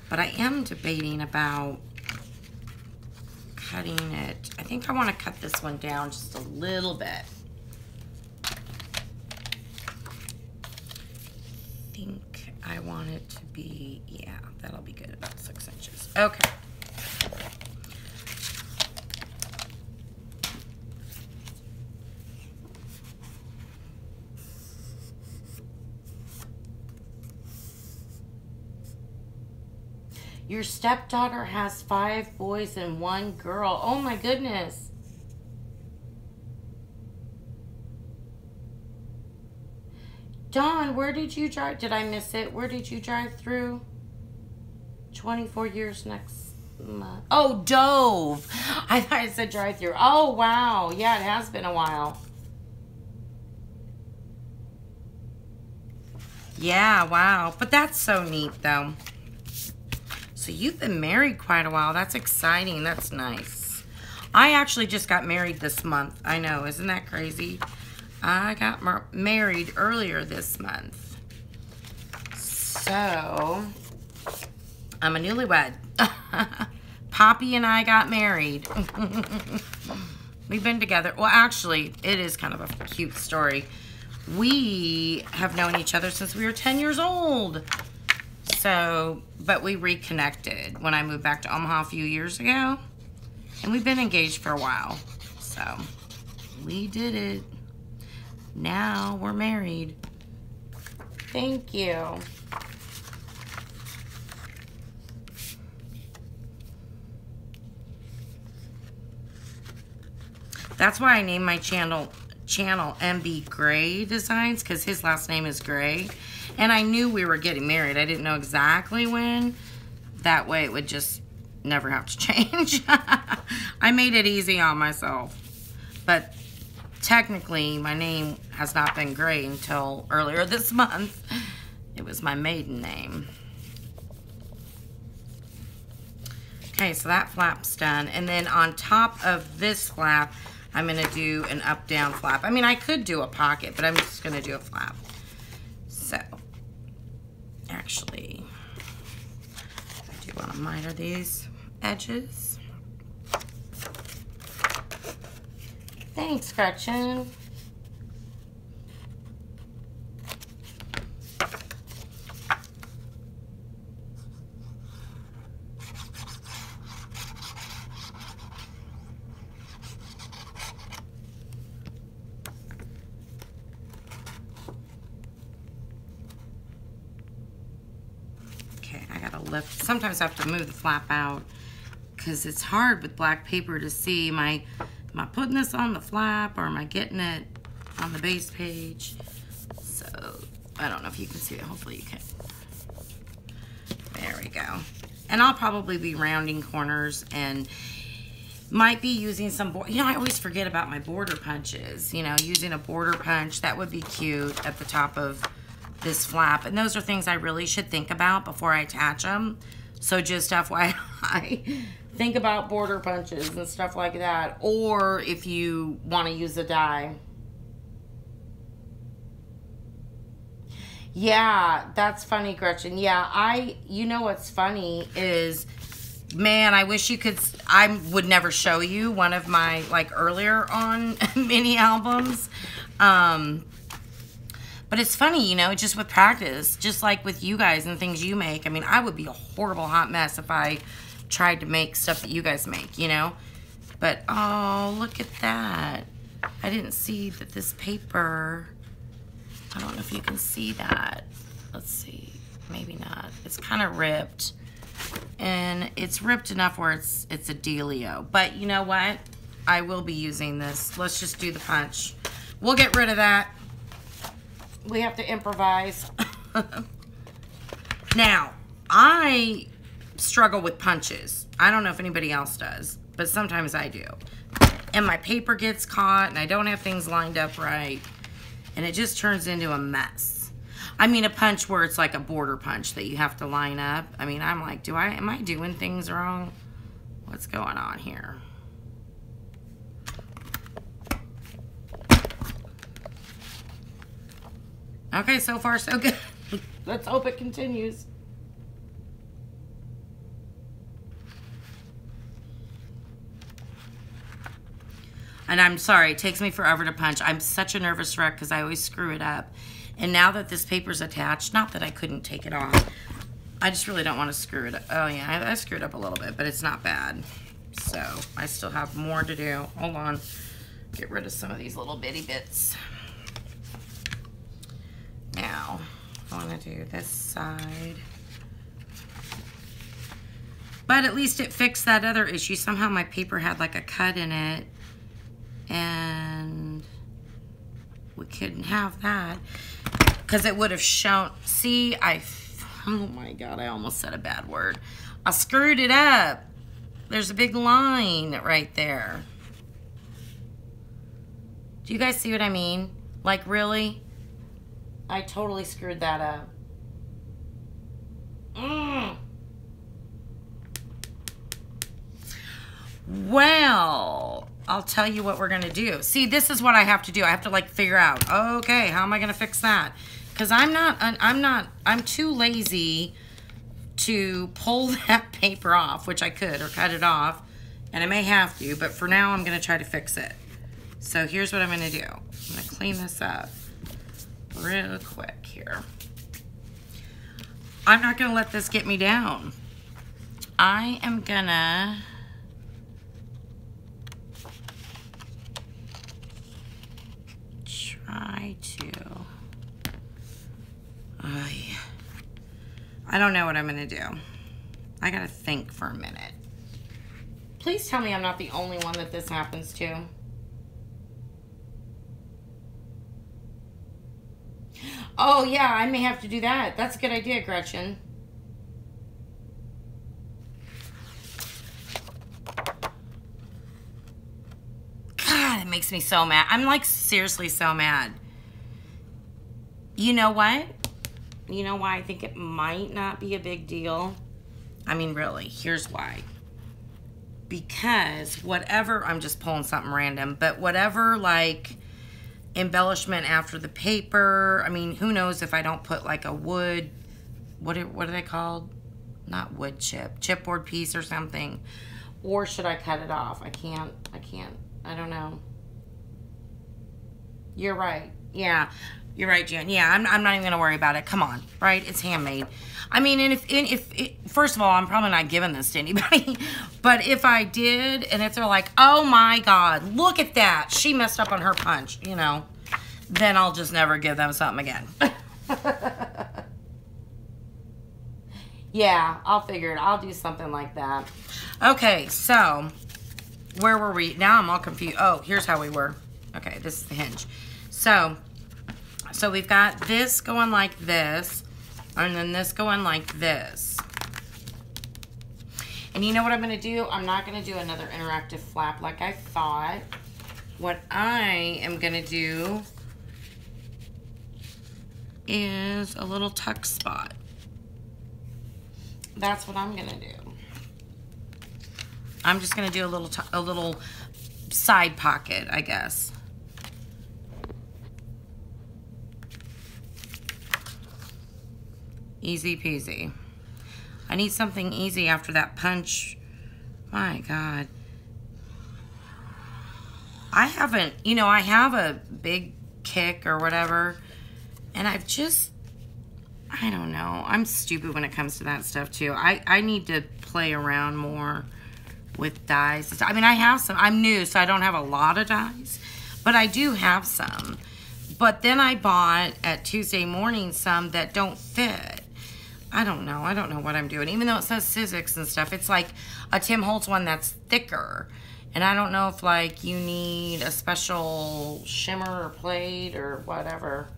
But I am debating about cutting it. I think I want to cut this one down just a little bit. I think I want it to be, yeah, that'll be good, about 6 inches. Okay. Your stepdaughter has 5 boys and 1 girl. Oh my goodness. Dawn, where did you drive? Did I miss it? Where did you drive through? 24 years next month. Oh, Dove. I thought it said drive through. Oh, wow. Yeah, it has been a while. Yeah, wow. But that's so neat, though. So you've been married quite a while. That's exciting. That's nice. I actually just got married this month. I know. Isn't that crazy? I got married earlier this month. So, I'm a newlywed. Poppy and I got married. We've been together. Well, actually, it is kind of a cute story. We have known each other since we were 10 years old. So, but we reconnected when I moved back to Omaha a few years ago. And we've been engaged for a while. So, we did it. Now we're married. Thank you. That's why I named my channel MB Gray Designs, because his last name is Gray. And I knew we were getting married. I didn't know exactly when. That way it would just never have to change. I made it easy on myself. But technically, my name has not been Gray until earlier this month. It was my maiden name. Okay, so that flap's done. And then on top of this flap, I'm going to do an up-down flap. I mean, I could do a pocket, but I'm just going to do a flap. So, actually, I do want to miter these edges. Thanks, Gretchen. Okay, I gotta lift. Sometimes I have to move the flap out because it's hard with black paper to see. Am I putting this on the flap, or am I getting it on the base page? So, I don't know if you can see it. Hopefully you can. There we go. And I'll probably be rounding corners and might be using some, you know, I always forget about my border punches. You know, using a border punch, that would be cute at the top of this flap. And those are things I really should think about before I attach them. So just FYI, think about border punches and stuff like that. Or if you want to use a die. Yeah, that's funny, Gretchen. Yeah, you know what's funny is, man, I wish you could, I would never show you one of my, like, earlier on mini albums. But it's funny, you know, just with practice, just like with you guys and things you make. I mean, I would be a horrible hot mess if I tried to make stuff that you guys make, you know. But, oh, look at that. I didn't see that this paper, I don't know if you can see that. Let's see, maybe not. It's kind of ripped. And it's ripped enough where it's a dealio. But you know what? I will be using this. Let's just do the punch. We'll get rid of that. We have to improvise. Now, I struggle with punches. I don't know if anybody else does, but sometimes I do. And my paper gets caught, and I don't have things lined up right, and it just turns into a mess. I mean, a punch where it's like a border punch that you have to line up. I mean, I'm like, am I doing things wrong? What's going on here? Okay, so far so good. Let's hope it continues. And I'm sorry, it takes me forever to punch. I'm such a nervous wreck because I always screw it up. And now that this paper's attached, not that I couldn't take it off, I just really don't want to screw it up. Oh yeah, I screwed up a little bit, but it's not bad. So I still have more to do. Hold on. Get rid of some of these little bitty bits. Now, I want to do this side. But at least it fixed that other issue. Somehow my paper had like a cut in it. And we couldn't have that. Because it would have shown. See, oh my God, I almost said a bad word. I screwed it up. There's a big line right there. Do you guys see what I mean? Like, really? I totally screwed that up. Well, I'll tell you what we're going to do. See, this is what I have to do. I have to, like, figure out, okay, how am I going to fix that? Because I'm too lazy to pull that paper off, which I could, or cut it off. And I may have to, but for now, I'm going to try to fix it. So here's what I'm going to do. I'm going to clean this up real quick here. I'm not going to let this get me down. I am going to try to... I don't know what I'm going to do. I got to think for a minute. Please tell me I'm not the only one that this happens to. Oh, yeah, I may have to do that. That's a good idea, Gretchen. God, it makes me so mad. I'm, like, seriously so mad. You know what? You know why I think it might not be a big deal? I mean, really, here's why. Because whatever, I'm just pulling something random, but whatever, like, embellishment after the paper, I mean, who knows if I don't put, like, a wood, what are they called? Not wood chip, chipboard piece or something. Or should I cut it off? I can't, I don't know. You're right, yeah. You're right, Jen. Yeah, I'm not even going to worry about it. Come on, right? It's handmade. I mean, and if first of all, I'm probably not giving this to anybody. But if I did, and if they're like, oh my God, look at that. She messed up on her punch, you know, then I'll just never give them something again. Yeah, I'll figure it. I'll do something like that. Okay, so where were we? Now I'm all confused. Oh, here's how we were. Okay, this is the hinge. So we've got this going like this, and then this going like this. And you know what I'm going to do? I'm not going to do another interactive flap like I thought. What I am going to do is a little tuck spot. That's what I'm going to do. I'm just going to do a little side pocket, I guess. Easy peasy. I need something easy after that punch. My God. I haven't, you know, I have a big kick or whatever, and I've just, I don't know. I'm stupid when it comes to that stuff too. I need to play around more with dies. I mean, I have some. I'm new, so I don't have a lot of dies, but I do have some. But then I bought at Tuesday morning some that don't fit. I don't know. I don't know what I'm doing. Even though it says Sizzix and stuff, it's like a Tim Holtz one that's thicker. And I don't know if, like, you need a special shimmer or plate or whatever.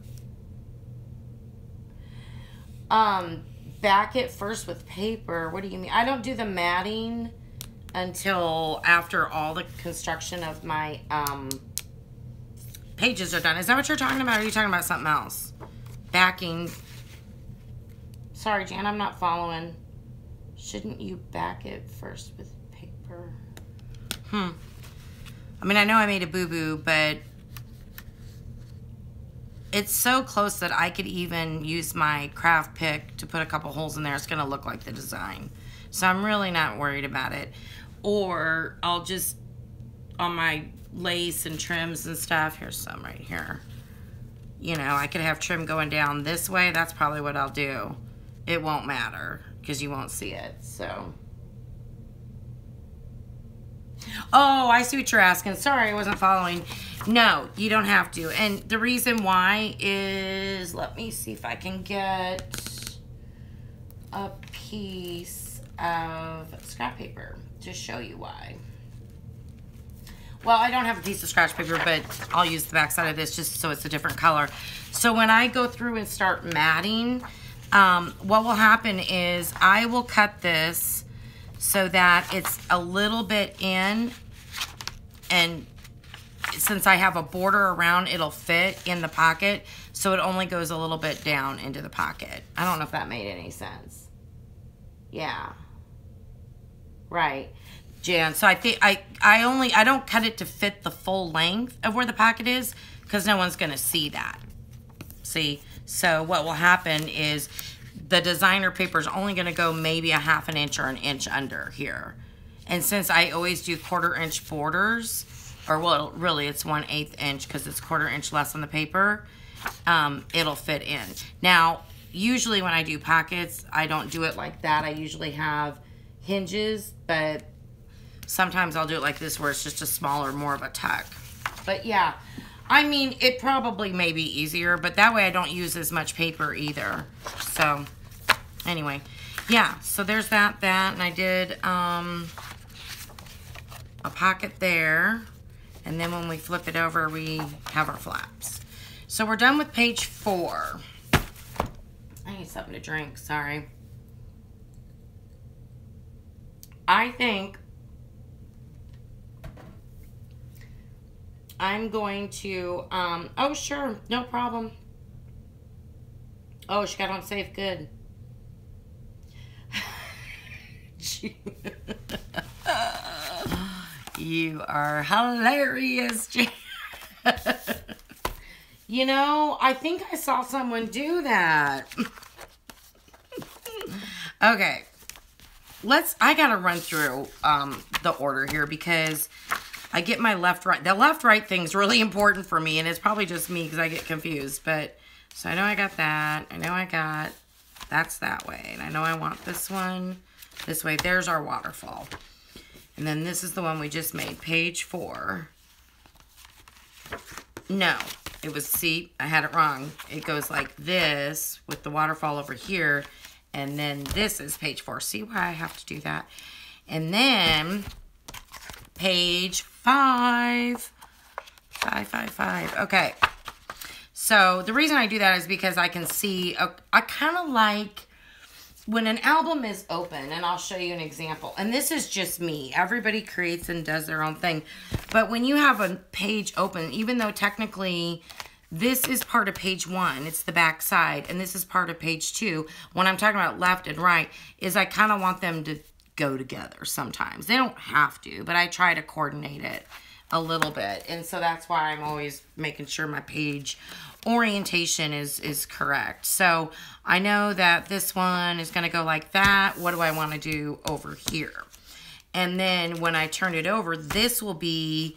Back it first with paper. What do you mean? I don't do the matting until after all the construction of my pages are done. Is that what you're talking about? Or are you talking about something else? Backing. Sorry, Jan, I'm not following. Shouldn't you back it first with paper? I mean, I know I made a boo-boo, but it's so close that I could even use my craft pick to put a couple holes in there. It's going to look like the design. So I'm really not worried about it. Or I'll just, on my lace and trims and stuff, here's some right here. You know, I could have trim going down this way. That's probably what I'll do. It won't matter because you won't see it, so. Oh, I see what you're asking. Sorry, I wasn't following. No, you don't have to. And the reason why is, let me see if I can get a piece of scrap paper to show you why. Well, I don't have a piece of scratch paper, but I'll use the back side of this just so it's a different color. So when I go through and start matting, what will happen is I will cut this so that it's a little bit in, and since I have a border around, it'll fit in the pocket, so it only goes a little bit down into the pocket. I don't know if that made any sense. Yeah. Right. Jan, so I think I don't cut it to fit the full length of where the pocket is, because no one's gonna see that. See? So what will happen is the designer paper is only gonna go maybe a ½ inch or an inch under here. And since I always do 1/4 inch borders, or well, really it's 1/8 inch because it's 1/4 inch less on the paper, it'll fit in. Now, usually when I do pockets, I don't do it like that. I usually have hinges, but sometimes I'll do it like this where it's just a smaller, more of a tuck. But yeah, I mean, it probably may be easier, but that way I don't use as much paper either. So anyway, yeah, so there's that, and I did a pocket there. And then when we flip it over, we have our flaps. So we're done with page 4. I need something to drink, sorry. I think I'm going to, oh sure, no problem. Oh, she got on safe, good. You are hilarious, Jan. You know, I think I saw someone do that. Okay. I gotta run through the order here because I get my left-right. The left-right thing's really important for me, and it's probably just me because I get confused. But, so I know I got that. I know I got, that's that way. And I know I want this one this way. There's our waterfall. And then this is the one we just made, page 4. No, it was, see, I had it wrong. It goes like this with the waterfall over here. And then this is page 4. See why I have to do that? And then page 5. 5. Okay. So the reason I do that is because I can see, I kind of like when an album is open, and I'll show you an example. And this is just me. Everybody creates and does their own thing. But when you have a page open, even though technically this is part of page 1, it's the back side, and this is part of page 2, when I'm talking about left and right, is I kind of want them to go together sometimes. They don't have to, but I try to coordinate it a little bit. And so that's why I'm always making sure my page orientation is correct. So I know that this one is going to go like that. What do I want to do over here? And then when I turn it over, this will be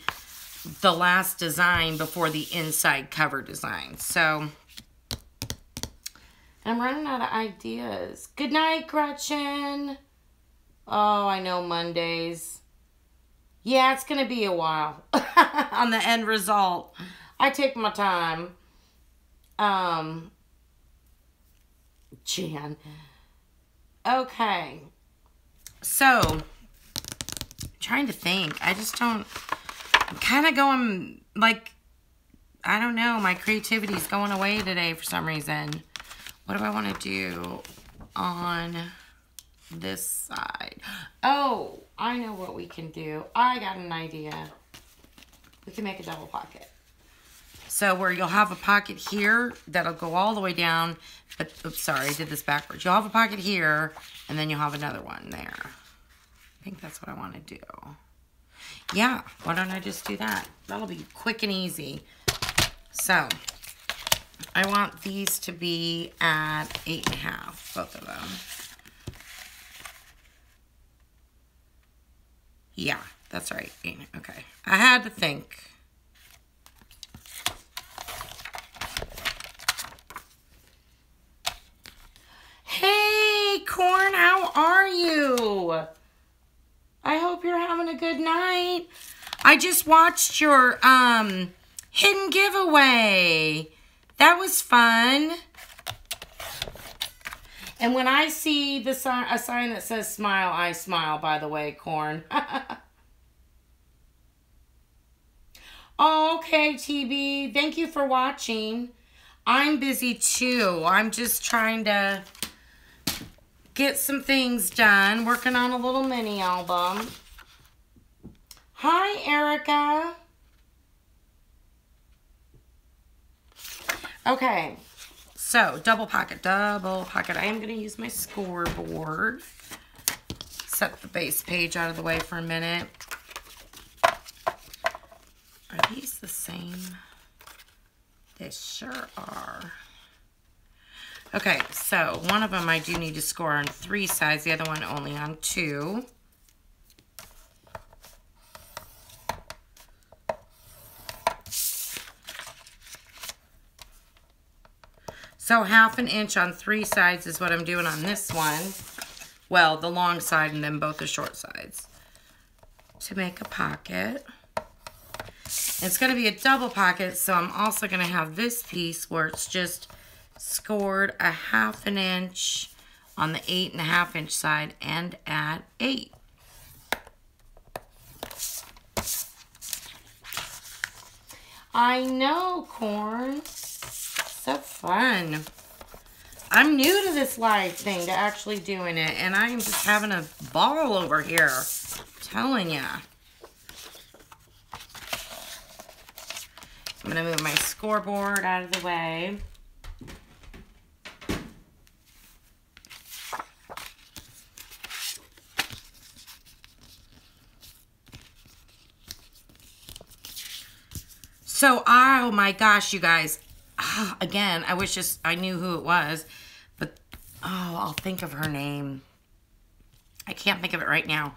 the last design before the inside cover design. So I'm running out of ideas. Good night, Gretchen. Oh, I know, Mondays. Yeah, it's going to be a while on the end result. I take my time. Jan. Okay. So, trying to think. I just don't, I'm kind of going, like, I don't know. My creativity's going away today for some reason. What do I want to do on this side? Oh, I know what we can do. I got an idea. We can make a double pocket. So where you'll have a pocket here that'll go all the way down, but oops, sorry, I did this backwards. You'll have a pocket here, and then you'll have another one there. I think that's what I want to do. Yeah, why don't I just do that? That'll be quick and easy. So I want these to be at 8.5, both of them. Yeah, that's right. 8, okay. I had to think. Hey, Corn, how are you? I hope you're having a good night. I just watched your hidden giveaway. That was fun. And when I see a sign that says smile, I smile, by the way, Corn. Okay, TB. Thank you for watching. I'm busy too. I'm just trying to get some things done. Working on a little mini album. Hi, Erica. Okay. So, double pocket, double pocket. I am going to use my scoreboard. Set the base page out of the way for a minute. Are these the same? They sure are. Okay, so one of them I do need to score on 3 sides, the other one only on 2. So 1/2 inch on 3 sides is what I'm doing on this one. Well, the long side and then both the short sides. To make a pocket. It's going to be a double pocket, so I'm also going to have this piece where it's just scored 1/2 inch on the 8.5 inch side and at 8. I know, Corn. So fun. I'm new to this live thing, to actually doing it, and I am just having a ball over here. I'm telling ya. I'm going to move my scoreboard out of the way. So, oh my gosh, you guys. Again, I wish I knew who it was. But, oh, I'll think of her name. I can't think of it right now.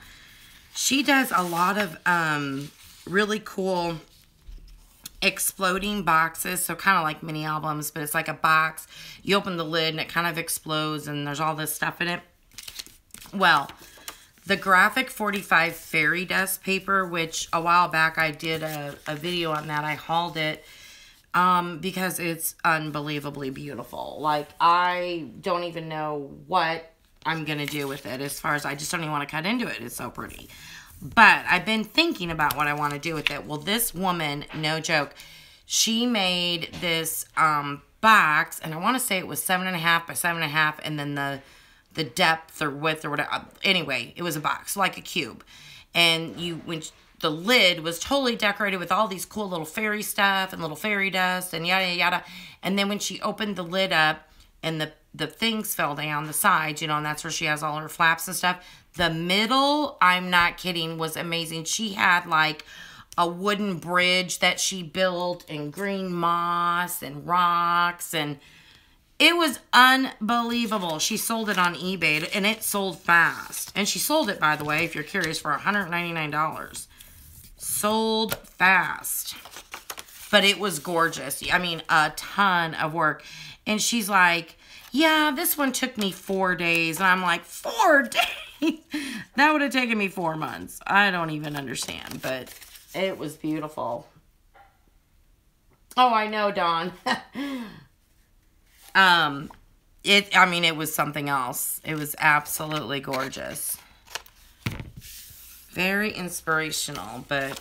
She does a lot of really cool exploding boxes, so kind of like mini albums, but it's like a box. You open the lid and it kind of explodes and there's all this stuff in it. Well, the Graphic 45 fairy dust paper, which a while back I did a video on that. I hauled it because it's unbelievably beautiful. Like, I don't even know what I'm going to do with it, as far as I just don't even want to cut into it. It's so pretty. But I've been thinking about what I want to do with it. Well, this woman, no joke, she made this box, and I want to say it was 7.5 by 7.5, and then the depth or width or whatever. Anyway, it was a box, like a cube. And when the lid was totally decorated with all these cool little fairy stuff and little fairy dust and yada, yada. And then when she opened the lid up and the things fell down the sides, you know, and that's where she has all her flaps and stuff. The middle, I'm not kidding, was amazing. She had like a wooden bridge that she built and green moss and rocks, and it was unbelievable. She sold it on eBay and it sold fast. And she sold it, by the way, if you're curious, for $199. Sold fast. But it was gorgeous. I mean, a ton of work. And she's like, yeah, this one took me 4 days. And I'm like, 4 days? That would have taken me 4 months. I don't even understand, but it was beautiful. Oh, I know, Dawn. I mean, it was something else. It was absolutely gorgeous. Very inspirational, but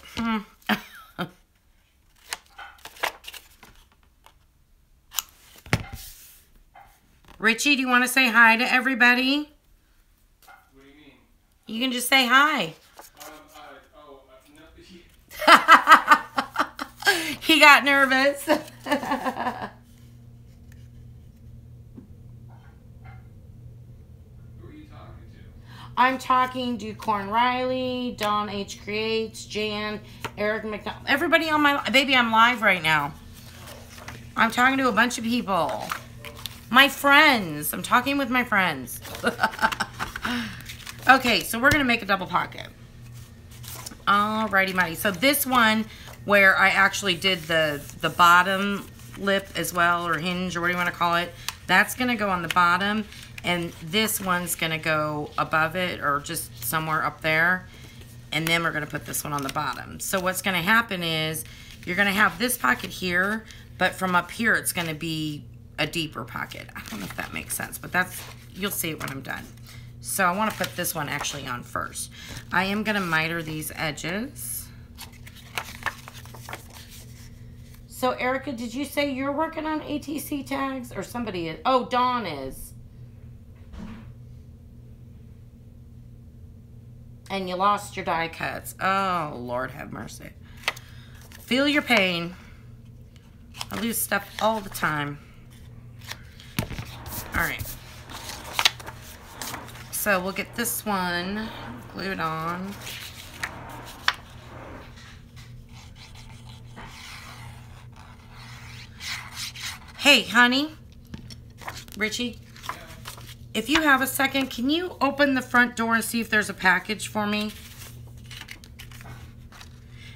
Richie, do you want to say hi to everybody? What do you mean? You can just say hi. No. He got nervous. Who are you talking to? I'm talking to Corn Riley, Dawn H. Creates, Jan, Eric McDonald. Everybody on my... Baby, I'm live right now. I'm talking to a bunch of people. My friends. I'm talking with my friends. Okay, so we're going to make a double pocket. Alrighty, mighty. So this one, where I actually did the bottom lip as well, or hinge, or what do you want to call it, that's going to go on the bottom. And this one's going to go above it, or just somewhere up there. And then we're going to put this one on the bottom. So what's going to happen is, you're going to have this pocket here, but from up here it's going to be a deeper pocket. I don't know if that makes sense, but that's, you'll see it when I'm done. So I want to put this one actually on first. I am going to miter these edges. So Erica, did you say you're working on ATC tags or somebody is? Oh, Dawn is. And you lost your die cuts. Oh, Lord have mercy. Feel your pain. I lose stuff all the time. All right. So we'll get this one glued on. Hey, honey. Richie. If you have a second, can you open the front door and see if there's a package for me?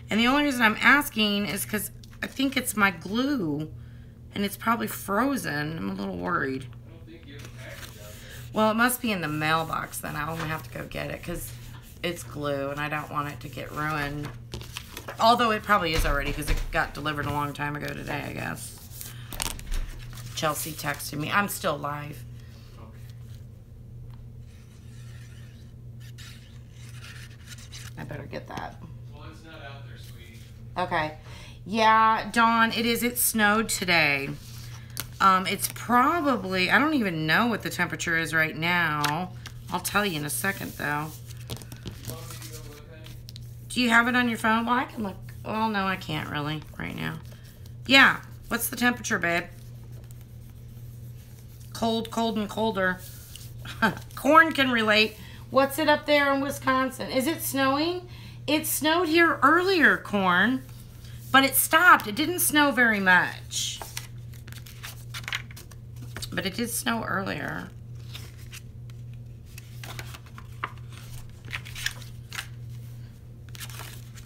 And the only reason I'm asking is because I think it's my glue and it's probably frozen. I'm a little worried. I don't think you have a package out there. Well, it must be in the mailbox then. I'll only have to go get it because it's glue and I don't want it to get ruined. Although it probably is already because it got delivered a long time ago today, I guess. Chelsea texted me. I'm still live. I better get that. Well, it's not out there, sweetie. Okay. Yeah, Dawn, it is. It snowed today. It's probably, I don't even know what the temperature is right now. I'll tell you in a second, though. You want me to go look at it? Do you have it on your phone? Well, I can look. Well, no, I can't really right now. Yeah. What's the temperature, babe? Cold, cold, and colder. Corn can relate. What's it up there in Wisconsin? Is it snowing? It snowed here earlier, Corn, but it stopped. It didn't snow very much, but it did snow earlier.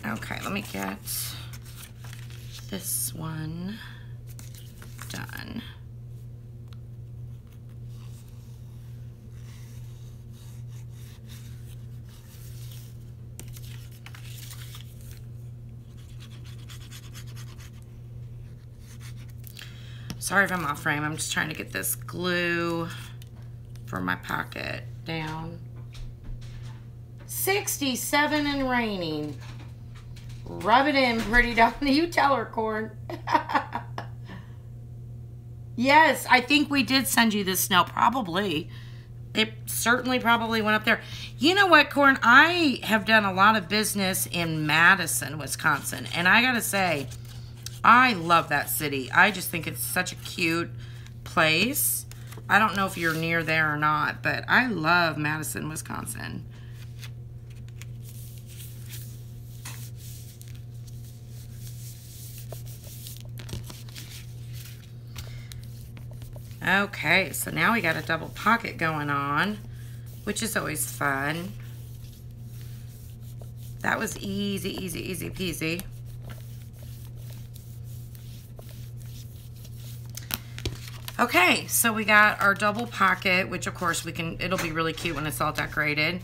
Okay, let me get this one done. Sorry if I'm off frame. I'm just trying to get this glue for my pocket down. 67 and raining. Rub it in, pretty down. You tell her, Corn. Yes, I think we did send you this snow. Probably. It certainly probably went up there. You know what, Corn? I have done a lot of business in Madison, Wisconsin. And I got to say, I love that city. I just think it's such a cute place. I don't know if you're near there or not, but I love Madison, Wisconsin. Okay, so now we got a double pocket going on, which is always fun. That was easy, easy, easy peasy. Okay, so we got our double pocket, which of course it'll be really cute when it's all decorated.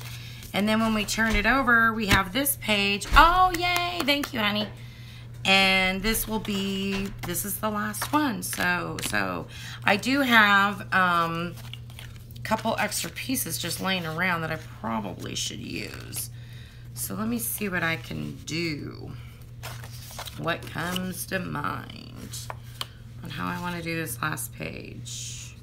And then when we turn it over, we have this page. Oh, yay, thank you, honey. And this is the last one. So I do have a couple extra pieces just laying around that I probably should use. So let me see what I can do. What comes to mind on how I want to do this last page.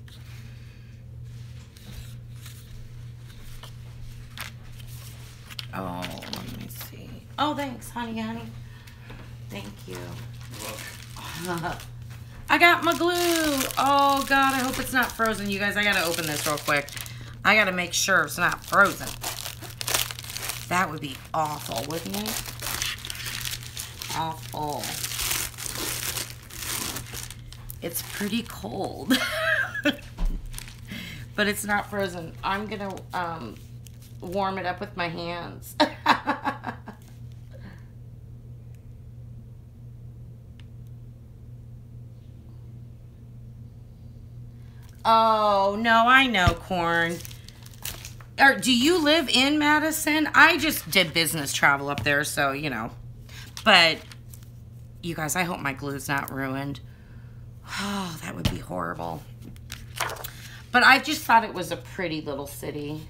Oh, let me see. Oh, thanks, honey. Thank you. I got my glue. Oh, God, I hope it's not frozen. You guys, I got to open this real quick. I got to make sure it's not frozen. That would be awful, wouldn't it? Awful. It's pretty cold. But it's not frozen. I'm going to warm it up with my hands. Oh, no, I know, Corn. Or, do you live in Madison? I just did business travel up there, so, you know. But, you guys, I hope my glue's not ruined. Oh, that would be horrible. But I just thought it was a pretty little city.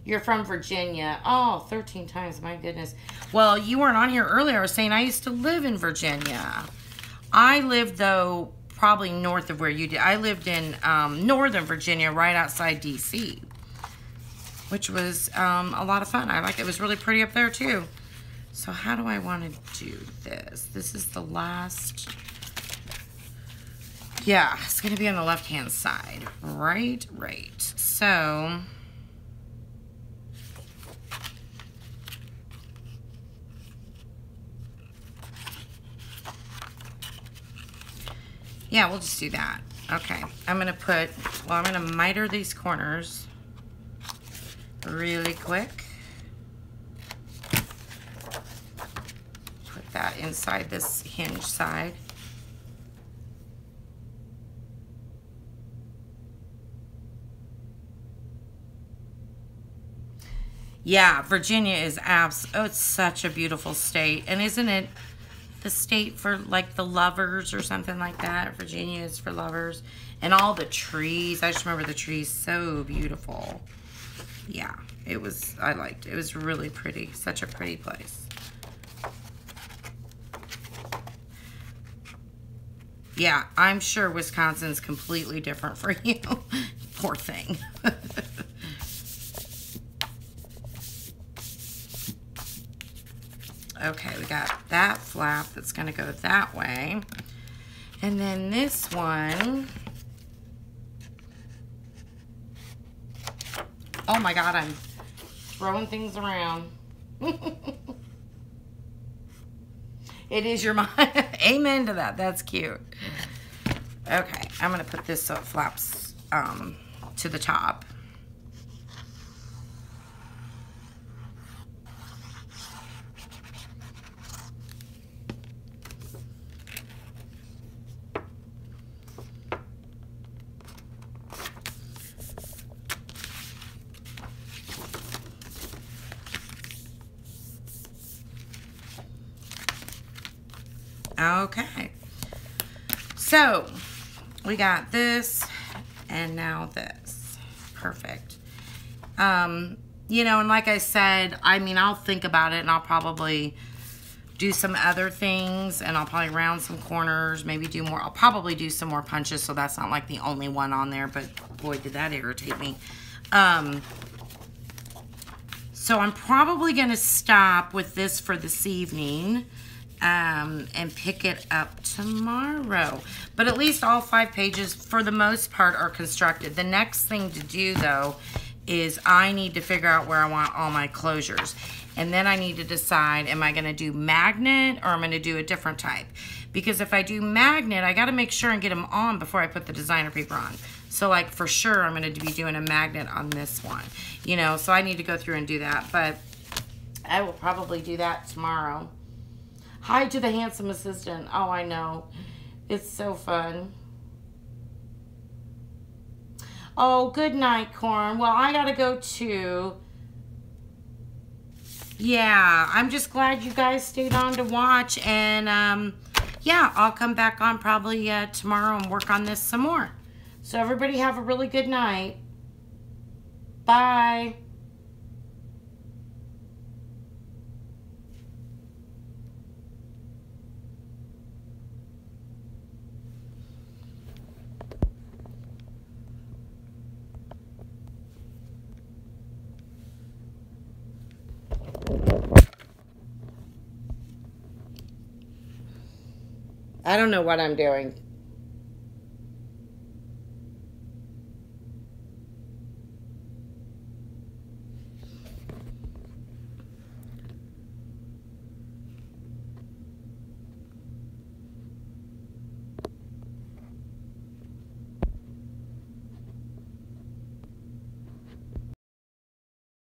You're from Virginia. Oh, 13 times. My goodness. Well, you weren't on here earlier. I was saying I used to live in Virginia. I lived, though, probably north of where you did. I lived in northern Virginia, right outside D.C., which was a lot of fun. I liked it. It was really pretty up there, too. So how do I want to do this? This is the last... Yeah, it's going to be on the left-hand side. Right. So... yeah, we'll just do that. Okay, I'm going to put... well, I'm going to miter these corners really quick. Put that inside this hinge side. Yeah, Virginia is oh, it's such a beautiful state. And isn't it the state for like the lovers or something like that? Virginia is for lovers. And all the trees. I just remember the trees, so beautiful. Yeah, it was, I liked it. It was really pretty. Such a pretty place. Yeah, I'm sure Wisconsin's completely different for you. Poor thing. Okay, we got that flap that's going to go that way. And then this one. Oh my God, I'm throwing things around. It is your mind. Amen to that. That's cute. Okay, I'm going to put this so it flaps to the top. Okay, so we got this and now this. Perfect. You know, and like I said, I mean, I'll think about it and I'll probably do some other things and I'll probably round some corners, maybe do more. I'll probably do some more punches so that's not like the only one on there, but boy, did that irritate me. So I'm probably going to stop with this for this evening. And pick it up tomorrow. But at least all 5 pages, for the most part, are constructed. The next thing to do, though, is I need to figure out where I want all my closures. And then I need to decide, am I going to do magnet or am I going to do a different type? Because if I do magnet, I got to make sure and get them on before I put the designer paper on. So, like, for sure, I'm going to be doing a magnet on this one. You know, so I need to go through and do that. But I will probably do that tomorrow. Hi to the handsome assistant. Oh, I know. It's so fun. Oh, good night, Corn. Well, I gotta go too. Yeah, I'm just glad you guys stayed on to watch. And, yeah, I'll come back on probably tomorrow and work on this some more. So everybody have a really good night. Bye. I don't know what I'm doing.